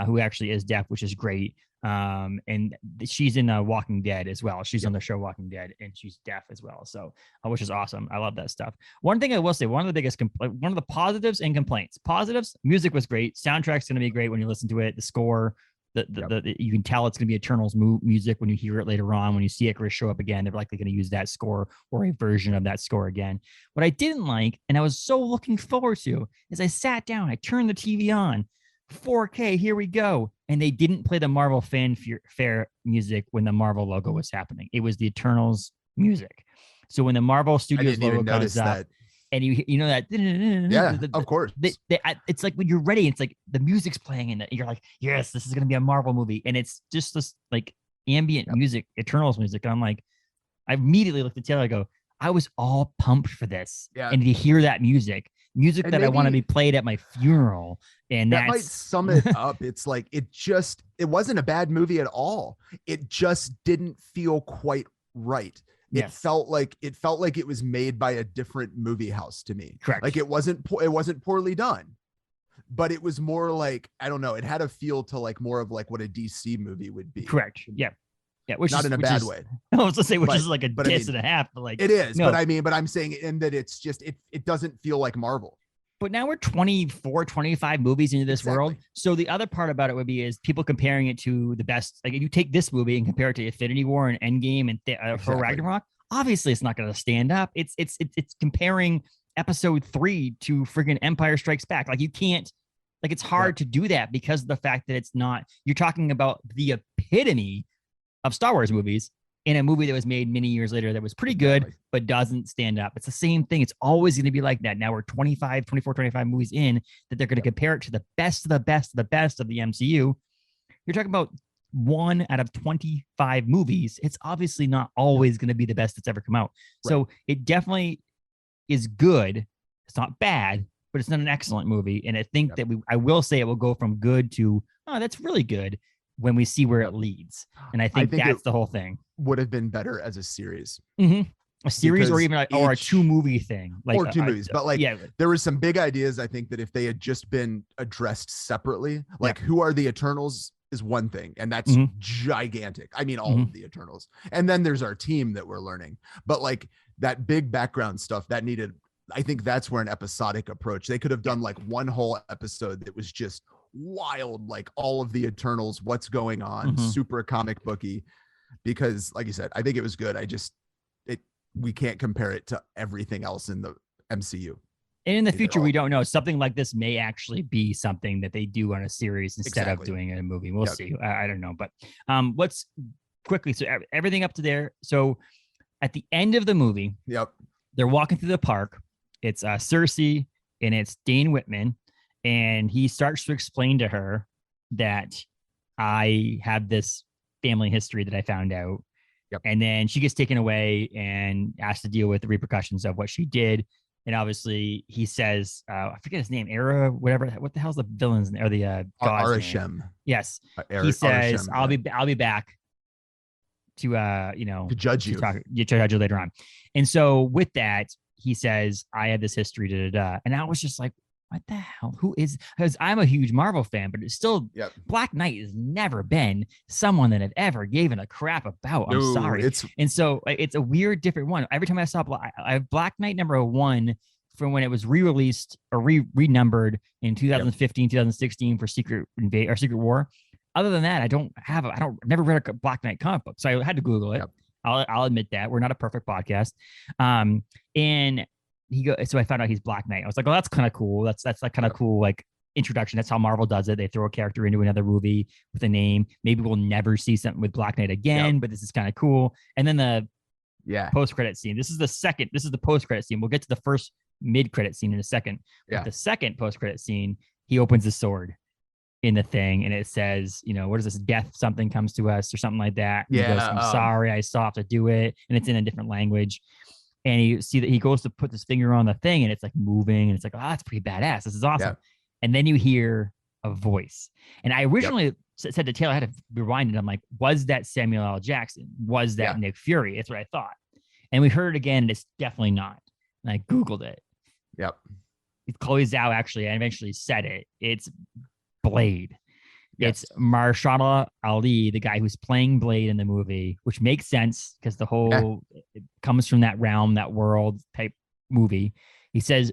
who actually is deaf, which is great. And she's in Walking Dead as well. She's on the show Walking Dead, and she's deaf as well. So, which is awesome. I love that stuff. One thing I will say, one of the biggest, one of the positives and complaints. Positives: music was great. Soundtrack's going to be great when you listen to it. The score, you can tell it's going to be Eternals music when you hear it later on. When you see Icarus show up again, they're likely going to use that score or a version of that score again. What I didn't like, and I was so looking forward to, is I sat down, I turned the TV on. 4K, here we go. And they didn't play the Marvel fanfare music when the Marvel logo was happening. It was the Eternals music. So when the Marvel Studios logo comes up, and you know that, of course, it's like when you're ready, it's like the music's playing, and you're like, yes, this is going to be a Marvel movie, and it's just this like ambient music, Eternals music. And I'm like, I immediately looked at Taylor. I go, I was all pumped for this, and to hear that music that maybe I want to be played at my funeral. And that might sum it up. It's like, it wasn't a bad movie at all. It just didn't feel quite right. It felt like it was made by a different movie house to me. Correct. Like, it wasn't poorly done, but it was more like, I don't know. It had a feel to like more of like what a DC movie would be. Correct. Yeah. Yeah, which not is in a bad way. I was to say, which is like a diss and a half, but like it is. No. But I'm saying in that it's just it doesn't feel like Marvel. But now we're 24, 25 movies into this world. So the other part about it would be is people comparing it to the best. Like, if you take this movie and compare it to Infinity War and Endgame and for Ragnarok, obviously it's not going to stand up. It's comparing Episode 3 to friggin' Empire Strikes Back. Like, you can't. Like, it's hard to do that because of the fact that it's not. You're talking about the epitome of Star Wars movies in a movie that was made many years later that was pretty good, but doesn't stand up. It's the same thing. It's always going to be like that. Now we're 24, 25 movies in that they're going to compare it to the best of the best of the best of the MCU. You're talking about 1 out of 25 movies. It's obviously not always going to be the best that's ever come out. Right. So it definitely is good. It's not bad, but it's not an excellent movie. And I think that I will say it will go from good to, oh, that's really good, when we see where it leads. And I think that's the whole thing. Would have been better as a series. Mm-hmm. A series, or even or a 2-movie thing. Like, or 2 movies. But like, there were some big ideas, I think, that if they had just been addressed separately, like who are the Eternals is one thing. And that's gigantic. I mean, all of the Eternals. And then there's our team that we're learning. But like that big background stuff that needed, I think that's where an episodic approach, they could have done like one whole episode that was just wild, like all of the Eternals, what's going on, super comic booky, because like you said, I think it was good. We can't compare it to everything else in the MCU. And in the future, we don't know. Something like this may actually be something that they do on a series instead of doing it in a movie. We'll see. I don't know. But let's quickly, so everything up to there. So at the end of the movie, they're walking through the park. It's Cersei and it's Dane Whitman. And he starts to explain to her that I have this family history that I found out. And then she gets taken away and asked to deal with the repercussions of what she did. And obviously he says, I forget his name, Era, whatever. What the hell's the villain's name, or the god's name? Yes. He says, I'll be back to to judge you. To judge you later on. And so with that, he says, I have this history, And I was just like, what the hell? Who is? Because I'm a huge Marvel fan, but it's still Black Knight has never been someone that I've ever given a crap about. I'm sorry. And so it's a weird, different one. Every time I saw Black Knight #1 from when it was re-released or renumbered in 2015, 2016 for Secret War. Other than that, I've never read a Black Knight comic book, so I had to Google it. Yep. I'll admit that we're not a perfect podcast. And so I found out he's Black Knight. I was like, oh, that's kind of cool. That's like kind of cool, like introduction. That's how Marvel does it. They throw a character into another movie with a name. Maybe we'll never see something with Black Knight again, but this is kind of cool. And then the post-credit scene. This is the post-credit scene. We'll get to the first mid-credit scene in a second. But the second post-credit scene, he opens the sword in the thing and it says, what is this? Death something comes to us or something like that. And he goes, I'm sorry, I still have to do it. And it's in a different language. And you see that he goes to put his finger on the thing and it's like moving and it's like, oh, that's pretty badass. This is awesome. Yeah. And then you hear a voice. And I originally said to Taylor, I had to rewind it. I'm like, was that Samuel L. Jackson? Was that Nick Fury? That's what I thought. And we heard it again and it's definitely not. And I Googled it. Yep. Chloe Zhao actually eventually said it. It's Blade. Yes. It's Mahershala Ali, the guy who's playing Blade in the movie, which makes sense because the whole it comes from that realm, that world type movie. He says,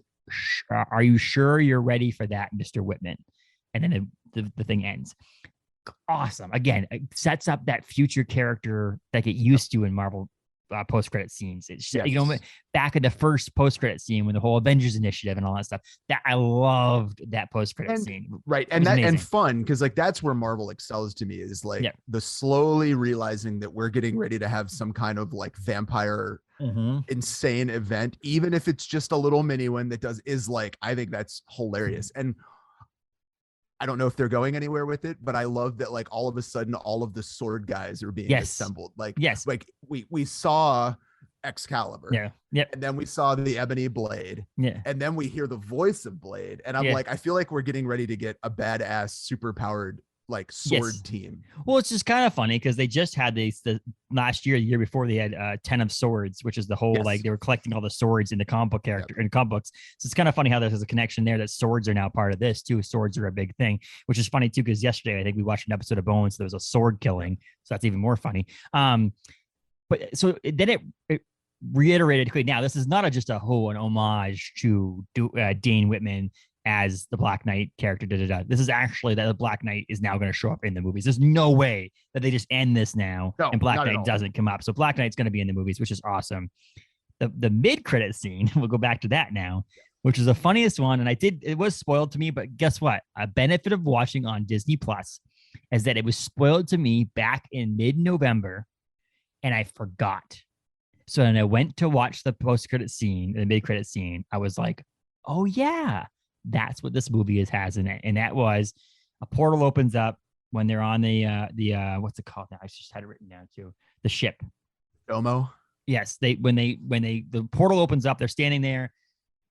"Are you sure you're ready for that, Mr. Whitman?" And then the thing ends. Awesome. Again, it sets up that future character that get used to in Marvel post-credit scenes. It's back in the first post-credit scene when the whole Avengers Initiative and all that stuff. That I loved that post-credit scene. Right. And fun, because like that's where Marvel excels to me is like the slowly realizing that we're getting ready to have some kind of like vampire insane event, even if it's just a little mini one that is like, I think that's hilarious. And I don't know if they're going anywhere with it, but I love that like all of a sudden all of the sword guys are being assembled. Like, like we saw Excalibur. And then we saw the Ebony Blade. And then we hear the voice of Blade. And I'm like, I feel like we're getting ready to get a badass super powered like sword team. Well, it's just kind of funny because they just had the last year, the year before, they had 10 of Swords, which is the whole like they were collecting all the swords in the comic book in comic books. So it's kind of funny how there's a connection there that swords are now part of this too. Swords are a big thing, which is funny too because yesterday I think we watched an episode of Bones. So there was a sword killing, so that's even more funny. But so then it reiterated. Now this is not just an homage to Dane Whitman as the Black Knight character. This is actually that the Black Knight is now going to show up in the movies. There's no way that they just end this now and Black Knight doesn't come up. So Black Knight's going to be in the movies, which is awesome. The mid-credit scene, we'll go back to that now, which is the funniest one. And it was spoiled to me, but guess what? A benefit of watching on Disney Plus is that it was spoiled to me back in mid-November and I forgot. So when I went to watch the post-credit scene, the mid-credit scene, I was like, oh yeah, that's what this movie has in it. And that was a portal opens up when they're on the what's it called now? I just had it written down too. The ship. Domo. Yes. When the portal opens up, they're standing there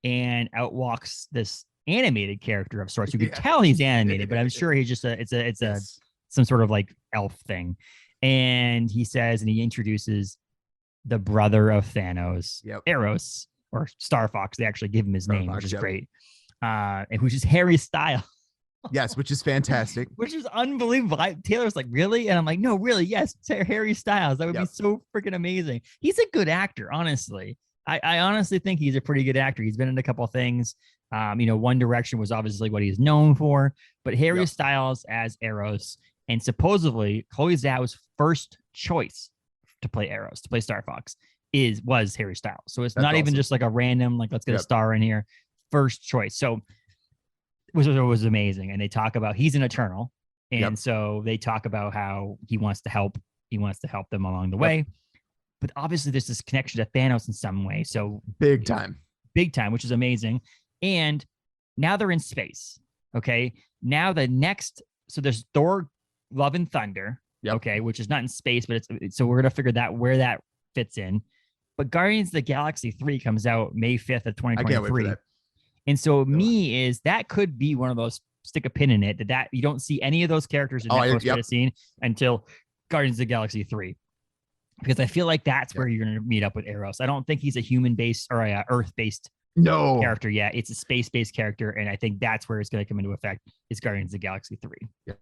and out walks this animated character of sorts. You can tell he's animated, but I'm sure he's just some sort of like elf thing. And he says, and he introduces the brother of Thanos, Eros, or Star Fox. They actually give him his name, which is great. And which is Harry Styles. Yes, which is fantastic. Which is unbelievable. Taylor's like, really? And I'm like, no, really, yes, Harry Styles. That would be so freaking amazing. He's a good actor, honestly. I honestly think he's a pretty good actor. He's been in a couple of things. One Direction was obviously what he's known for, but Harry Styles as Eros, and supposedly Chloe Zhao's first choice to play Eros, to play Star Fox, was Harry Styles. So it's not even just like a random, like, let's get a star in here. First choice. So it was amazing. And they talk about he's an Eternal. And so they talk about how he wants to help them along the way. But obviously there's this connection to Thanos in some way. So big time, which is amazing. And now they're in space. Okay. Now so there's Thor, Love and Thunder. Okay. Which is not in space, but so we're going to figure that where that fits in. But Guardians of the Galaxy 3 comes out May 5th of 2023. I can't wait for that. And so that could be one of those, stick a pin in it, that you don't see any of those characters in that post-credit scene until Guardians of the Galaxy 3. Because I feel like that's where you're going to meet up with Eros. I don't think he's a human-based or a Earth-based character yet. It's a space-based character, and I think that's where it's going to come into effect is Guardians of the Galaxy 3. Yeah.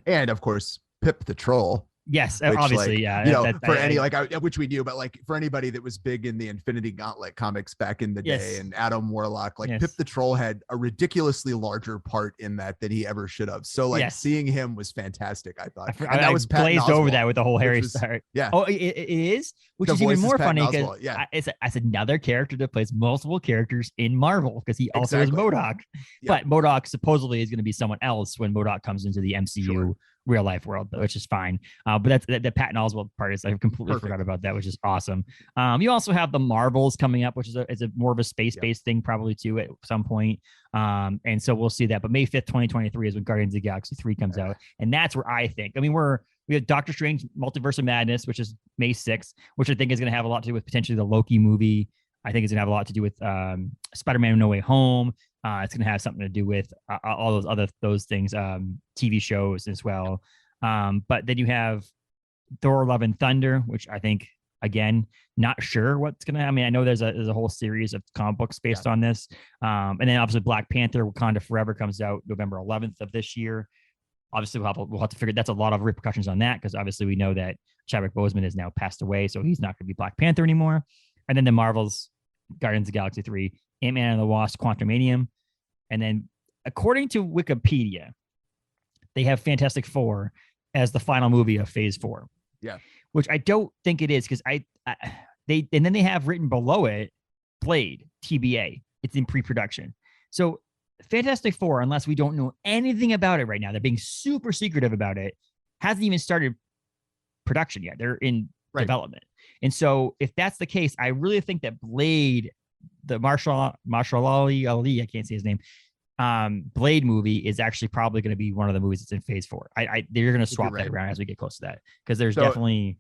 And, of course, Pip the Troll Yes, which, obviously, like, yeah. You know, for any which we knew, but like for anybody that was big in the Infinity Gauntlet comics back in the day, and Adam Warlock, like Pip the Troll had a ridiculously larger part in that than he ever should have. So like seeing him was fantastic, I thought. And that was glazed over that with the whole Harry part. Yeah. Oh, it is, which is even more funny because it's another character that plays multiple characters in Marvel because he also is MODOK. But MODOK supposedly is going to be someone else when MODOK comes into the MCU real life world, which is fine. But that's the Patton Oswalt part is I completely forgot about that, which is awesome. You also have the Marvels coming up, which is a more of a space-based thing probably too at some point. And so we'll see that. But May 5th, 2023 is when Guardians of the Galaxy 3 comes out. And that's where I think, I mean, we have Doctor Strange Multiverse of Madness, which is May 6th, which I think is going to have a lot to do with potentially the Loki movie. I think it's going to have a lot to do with Spider-Man No Way Home. It's going to have something to do with all those things, TV shows as well. But then you have Thor: Love and Thunder, which I think, again, not sure what's going to. I mean, I know there's a whole series of comic books based on this. And then obviously Black Panther: Wakanda Forever comes out November 11th of this year. Obviously, we'll have to figure. That's a lot of repercussions on that because obviously we know that Chadwick Boseman is now passed away, so he's not going to be Black Panther anymore. And then the Marvels, Guardians of the Galaxy 3, Ant-Man and the Wasp: Quantumanium. And then, according to Wikipedia, they have Fantastic Four as the final movie of Phase 4. Yeah, which I don't think it is because then they have written below it Blade TBA. It's in pre-production. So Fantastic Four, unless we don't know anything about it right now, they're being super secretive about it. Hasn't even started production yet. They're in development. And so if that's the case, I really think that Blade, the Marshall Ali, I can't say his name, Blade movie is actually probably going to be one of the movies that's in Phase 4. They're going to swap that around as we get close to that because there's definitely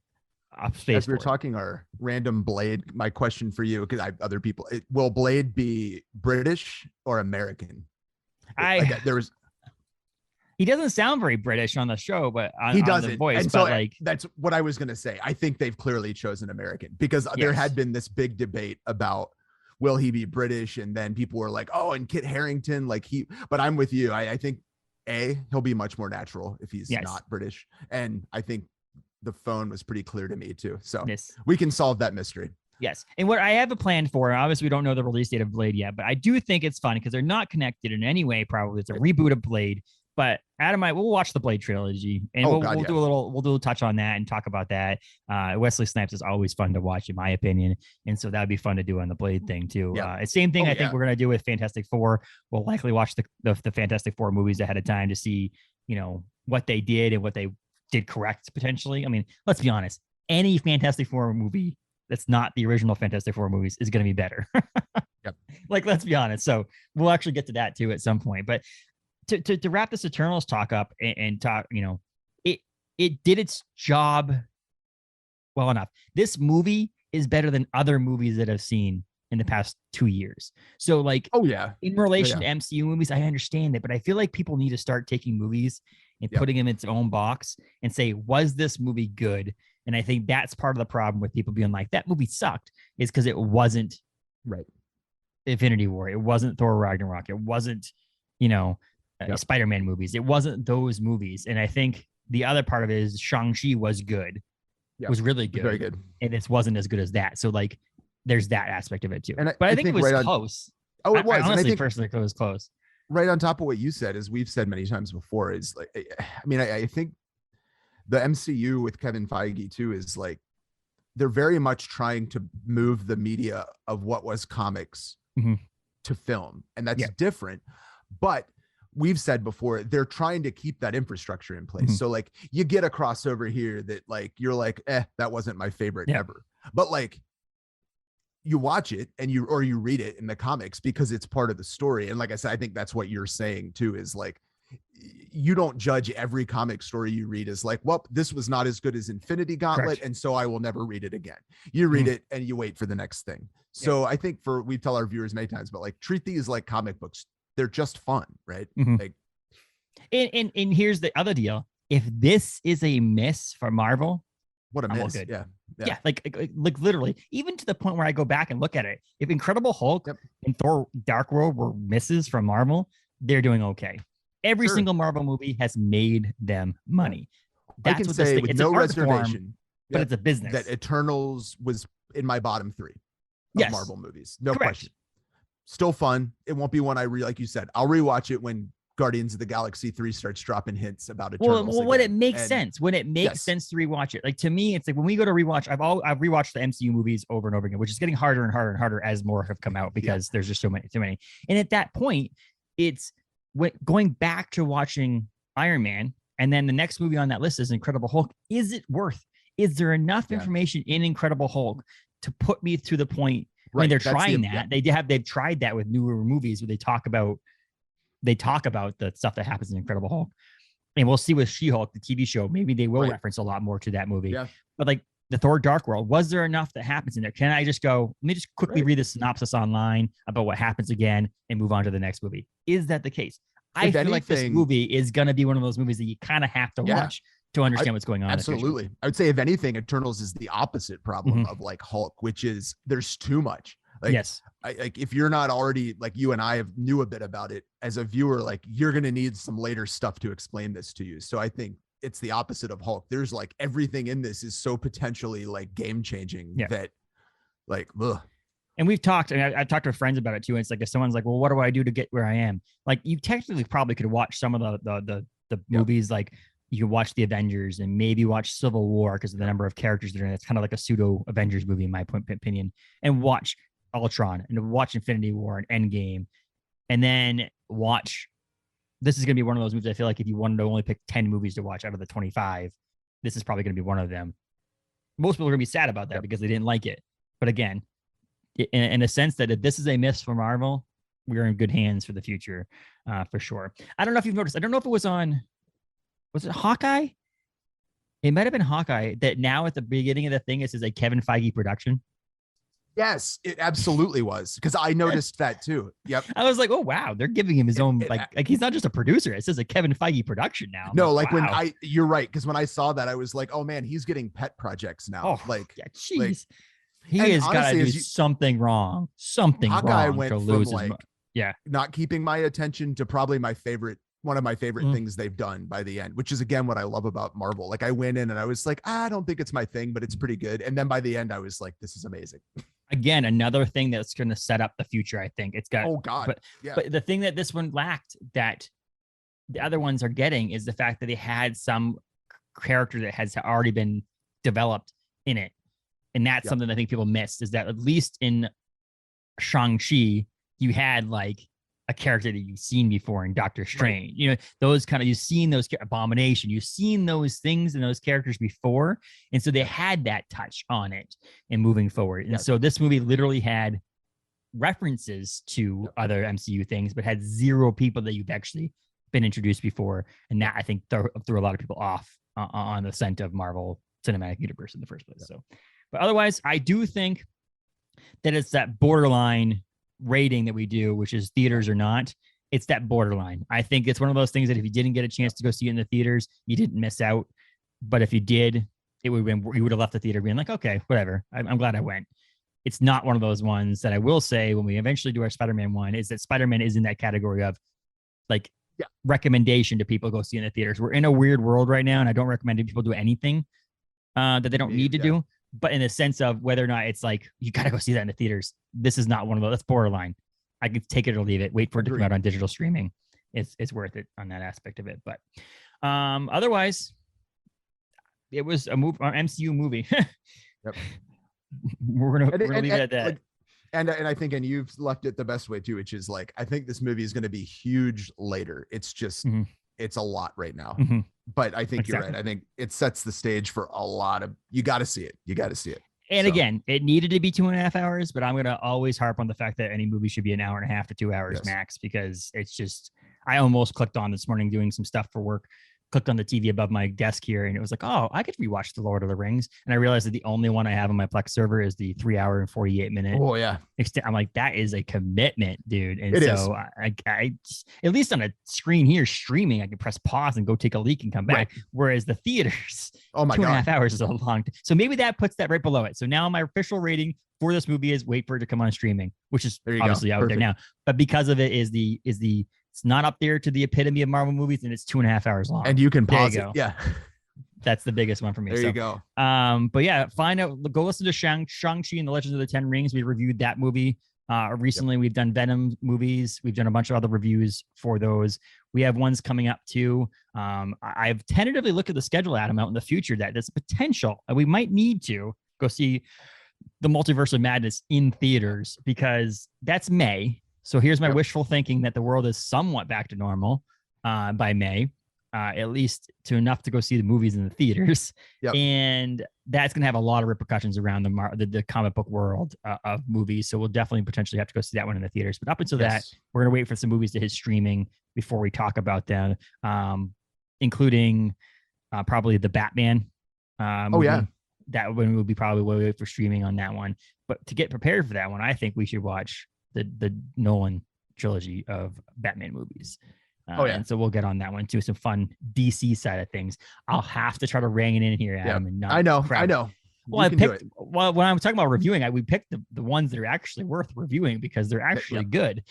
a Phase as we were talking our random Blade. My question for you, because other people, will Blade be British or American? He doesn't sound very British on the show, but he doesn't. On the voice, and so that's what I was going to say. I think they've clearly chosen American because there had been this big debate about will he be British, and then people were like, "Oh, and Kit Harington, But I'm with you. I think he'll be much more natural if he's not British, and I think the phone was pretty clear to me too. So we can solve that mystery. Yes. And what I have a plan for, obviously we don't know the release date of Blade yet, but I do think it's fun because they're not connected in any way. Probably it's a reboot of Blade. But Adam, we'll watch the Blade trilogy and we'll do a little touch on that and talk about that. Wesley Snipes is always fun to watch, in my opinion, and so that'd be fun to do on the Blade thing too. Same thing. I think we're gonna do with Fantastic Four. We'll likely watch the Fantastic Four movies ahead of time to see, what they did and what they did correct potentially. I mean, let's be honest. Any Fantastic Four movie that's not the original Fantastic Four movies is going to be better. Let's be honest. So we'll actually get to that too at some point. But to wrap this Eternals talk up and talk, it did its job well enough. This movie is better than other movies that I've seen in the past 2 years. So in relation to MCU movies, I understand it, but I feel like people need to start taking movies and putting them in its own box and say, was this movie good? And I think that's part of the problem with people being like, that movie sucked, is because it wasn't Infinity War. It wasn't Thor Ragnarok. It wasn't, Spider-Man movies. It wasn't those movies. And I think the other part of it is Shang-Chi was good. Was really good. Very good. And this wasn't as good as that. So there's that aspect of it too. But I think it was close. Oh, it was. I honestly personally thought it was close. Right on top of what you said, as we've said many times before, is I think the MCU with Kevin Feige too is they're very much trying to move the media of what was comics to film, and that's different. But we've said before, they're trying to keep that infrastructure in place. So you get a crossover here that you're that wasn't my favorite ever, but you watch it and you read it in the comics because it's part of the story. And like I said, I think that's what you're saying too, is you don't judge every comic story you read as well, this was not as good as Infinity Gauntlet. Correct. And so I will never read it again. You read it and you wait for the next thing. So I think we tell our viewers many times, but treat these like comic books. They're just fun, right? And here's the other deal. If this is a miss for Marvel, what a miss. Good. Yeah. Like literally, even to the point where I go back and look at it. If Incredible Hulk and Thor Dark World were misses from Marvel, they're doing okay. Every single Marvel movie has made them money. I can say with no reservation, but it's a business. That Eternals was in my bottom 3 of Marvel movies. No question. Still fun. It won't be one like you said, I'll rewatch it when Guardians of the Galaxy 3 starts dropping hints about Eternals. Well, when it makes sense, when it makes sense to rewatch it. Like, to me, it's like when we go to rewatch, I've rewatched the MCU movies over and over again, which is getting harder and harder and harder as more have come out because there's just too many. And at that point, it's going back to watching Iron Man, and then the next movie on that list is Incredible Hulk. Is it worth? Is there enough information in Incredible Hulk to put me to the point? Right. I mean, they're trying that. They've tried that with newer movies where they talk about the stuff that happens in Incredible Hulk. And we'll see with She-Hulk, the TV show, maybe they will reference a lot more to that movie. Yeah. But like the Thor Dark World, was there enough that happens in there? Can I just go, let me just quickly read the synopsis online about what happens again and move on to the next movie? Is that the case? I feel like this movie is going to be one of those movies that you kind of have to watch to understand what's going on. Absolutely. I would say if anything, Eternals is the opposite problem of like Hulk, which is there's too much. Like, like if you're not already, like you and I knew a bit about it as a viewer, like you're going to need some later stuff to explain this to you. So I think it's the opposite of Hulk. There's like everything in this is so potentially like game changing that like, ugh. And we've talked, and I've talked to friends about it too. And it's like, if someone's like, well, what do I do to get where I am? Like, you technically probably could watch some of the movies. Like, you could watch the Avengers and maybe watch Civil War because of the number of characters that are in it. It's kind of like a pseudo Avengers movie in my opinion, and watch Ultron and watch Infinity War and Endgame, and then watch. This is going to be one of those movies. I feel like if you wanted to only pick 10 movies to watch out of the 25, this is probably going to be one of them. Most people are going to be sad about that because they didn't like it. But again, in a sense that if this is a miss for Marvel, we're in good hands for the future, for sure. I don't know if you've noticed. I don't know if it was it Hawkeye? It might have been Hawkeye that now at the beginning of the thing, it says a Kevin Feige production. Yes, it absolutely was, because I noticed that too. Yep. I was like, oh wow, they're giving him his own like he's not just a producer. It says a Kevin Feige production now. No, like wow. You're right, because when I saw that, I was like, oh man, he's getting pet projects now. Oh, like, yeah, jeez. Like, he has got to do something wrong. Hawkeye wrong went to from lose like not keeping my attention to probably one of my favorite things they've done by the end, which is again what I love about Marvel. Like I went in and I was like, I don't think it's my thing, but it's pretty good. And then by the end, I was like, this is amazing. Again, another thing that's going to set up the future. I think it's got. Oh God! But the thing that this one lacked that the other ones are getting is the fact that they had some character that has already been developed in it, and that's something I think people missed. Is that at least in Shang-Chi, you had like a character that you've seen before in Doctor Strange. Right. You know, those kind of, you've seen those Abomination, you've seen those things and those characters before. And so they had that touch on it and moving forward. And so this movie literally had references to other MCU things, but had zero people that you've actually been introduced before. And that I think threw a lot of people off on the scent of Marvel Cinematic Universe in the first place. So, but otherwise, I do think that it's that borderline rating that we do, which is theaters or not. It's that borderline. I think it's one of those things that if you didn't get a chance to go see it in the theaters, you didn't miss out. But if you did, it would have been, you would have left the theater being like, okay, whatever. I'm glad I went. It's not one of those ones that I will say when we eventually do our Spider-Man one is that Spider-Man is in that category of like recommendation to people go see in the theaters. We're in a weird world right now, and I don't recommend people do anything that they don't need to do. But in the sense of whether or not it's like, you got to go see that in the theaters. This is not one of those. That's borderline. I could take it or leave it. Wait for it to come out on digital streaming. It's worth it on that aspect of it. But otherwise, it was an MCU movie. Yep. We're gonna leave it at that. Like, and I think, and you've left it the best way too, which is like, I think this movie is going to be huge later. It's just, it's a lot right now. But I think you're right. I think it sets the stage for a lot of, you got to see it. You got to see it. And again, it needed to be 2.5 hours, but I'm going to always harp on the fact that any movie should be an hour and a half to 2 hours max, because it's just, I almost clicked on this morning doing some stuff for work, clicked on the TV above my desk here, and it was like, oh, I could rewatch The Lord of the Rings. And I realized that the only one I have on my Plex server is the 3 hour and 48 minute. Oh yeah. I'm like, that is a commitment, dude. And so I at least on a screen here streaming, I can press pause and go take a leak and come back. Right. Whereas the theaters, oh my 2.5 hours is a long time. So maybe that puts that right below it. So now my official rating for this movie is wait for it to come on streaming, which is obviously out there now. But because of it is it's not up there to the epitome of Marvel movies, and it's 2.5 hours long. And you can pause it. Yeah. That's the biggest one for me. There you go. But yeah, go listen to Shang-Chi and the Legends of the Ten Rings. We reviewed that movie recently. We've done Venom movies. We've done a bunch of other reviews for those. We have ones coming up too. I've tentatively looked at the schedule, Adam, out in the future that there's potential, and we might need to go see the Multiverse of Madness in theaters because that's May. So here's my wishful thinking that the world is somewhat back to normal by May. At least to enough to go see the movies in the theaters. And that's going to have a lot of repercussions around the comic book world of movies. So we'll definitely potentially have to go see that one in the theaters. But up until that, we're going to wait for some movies to hit streaming before we talk about them, including probably the Batman. Movie. That one will be probably wait for streaming on that one. But to get prepared for that one, I think we should watch the Nolan trilogy of Batman movies. And so we'll get on that one too. Some fun DC side of things. I'll have to try to rein it in here, Adam. And not I know. Well, when I'm talking about reviewing, we picked the ones that are actually worth reviewing because they're actually good.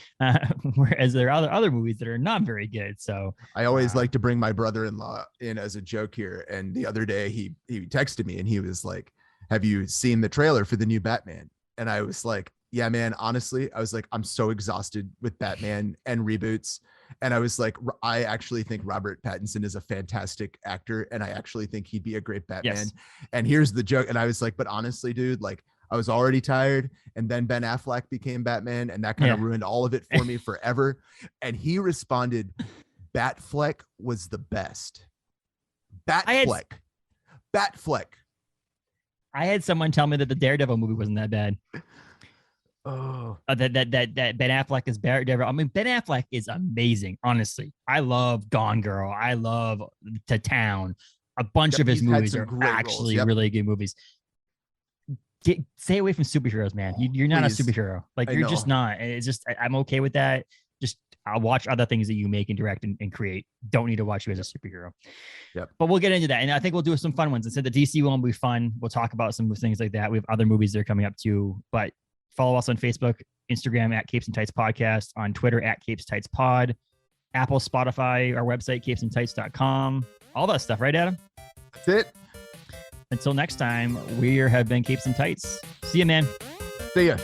Whereas there are other movies that are not very good. So I always like to bring my brother-in-law in as a joke here. And the other day he texted me and he was like, "Have you seen the trailer for the new Batman?" And I was like, "Yeah, man, honestly," I was like, "I'm so exhausted with Batman and reboots." And I was like, I actually think Robert Pattinson is a fantastic actor. And I actually think he'd be a great Batman. Yes. And here's the joke. And I was like, but honestly, dude, like I was already tired. And then Ben Affleck became Batman. And that kind of ruined all of it for me forever. And he responded, Batfleck was the best. Batfleck. I had someone tell me that the Daredevil movie wasn't that bad. That Ben Affleck is Daredevil. I mean, Ben Affleck is amazing. Honestly, I love Gone Girl. I love The Town. A bunch of his movies are actually really good movies. Stay away from superheroes, man. You're not a superhero. Like you're just not. And it's just I'm okay with that. Just I'll watch other things that you make and direct and create. Don't need to watch you as a superhero. But we'll get into that, and I think we'll do some fun ones. Instead, the DC one will be fun. We'll talk about some things like that. We have other movies that are coming up too, but. Follow us on Facebook, Instagram at Capes and Tights Podcast, on Twitter at Capes Tights Pod, Apple, Spotify, our website, capesandtights.com, all that stuff, right, Adam? That's it. Until next time, we have been Capes and Tights. See ya, man. See ya.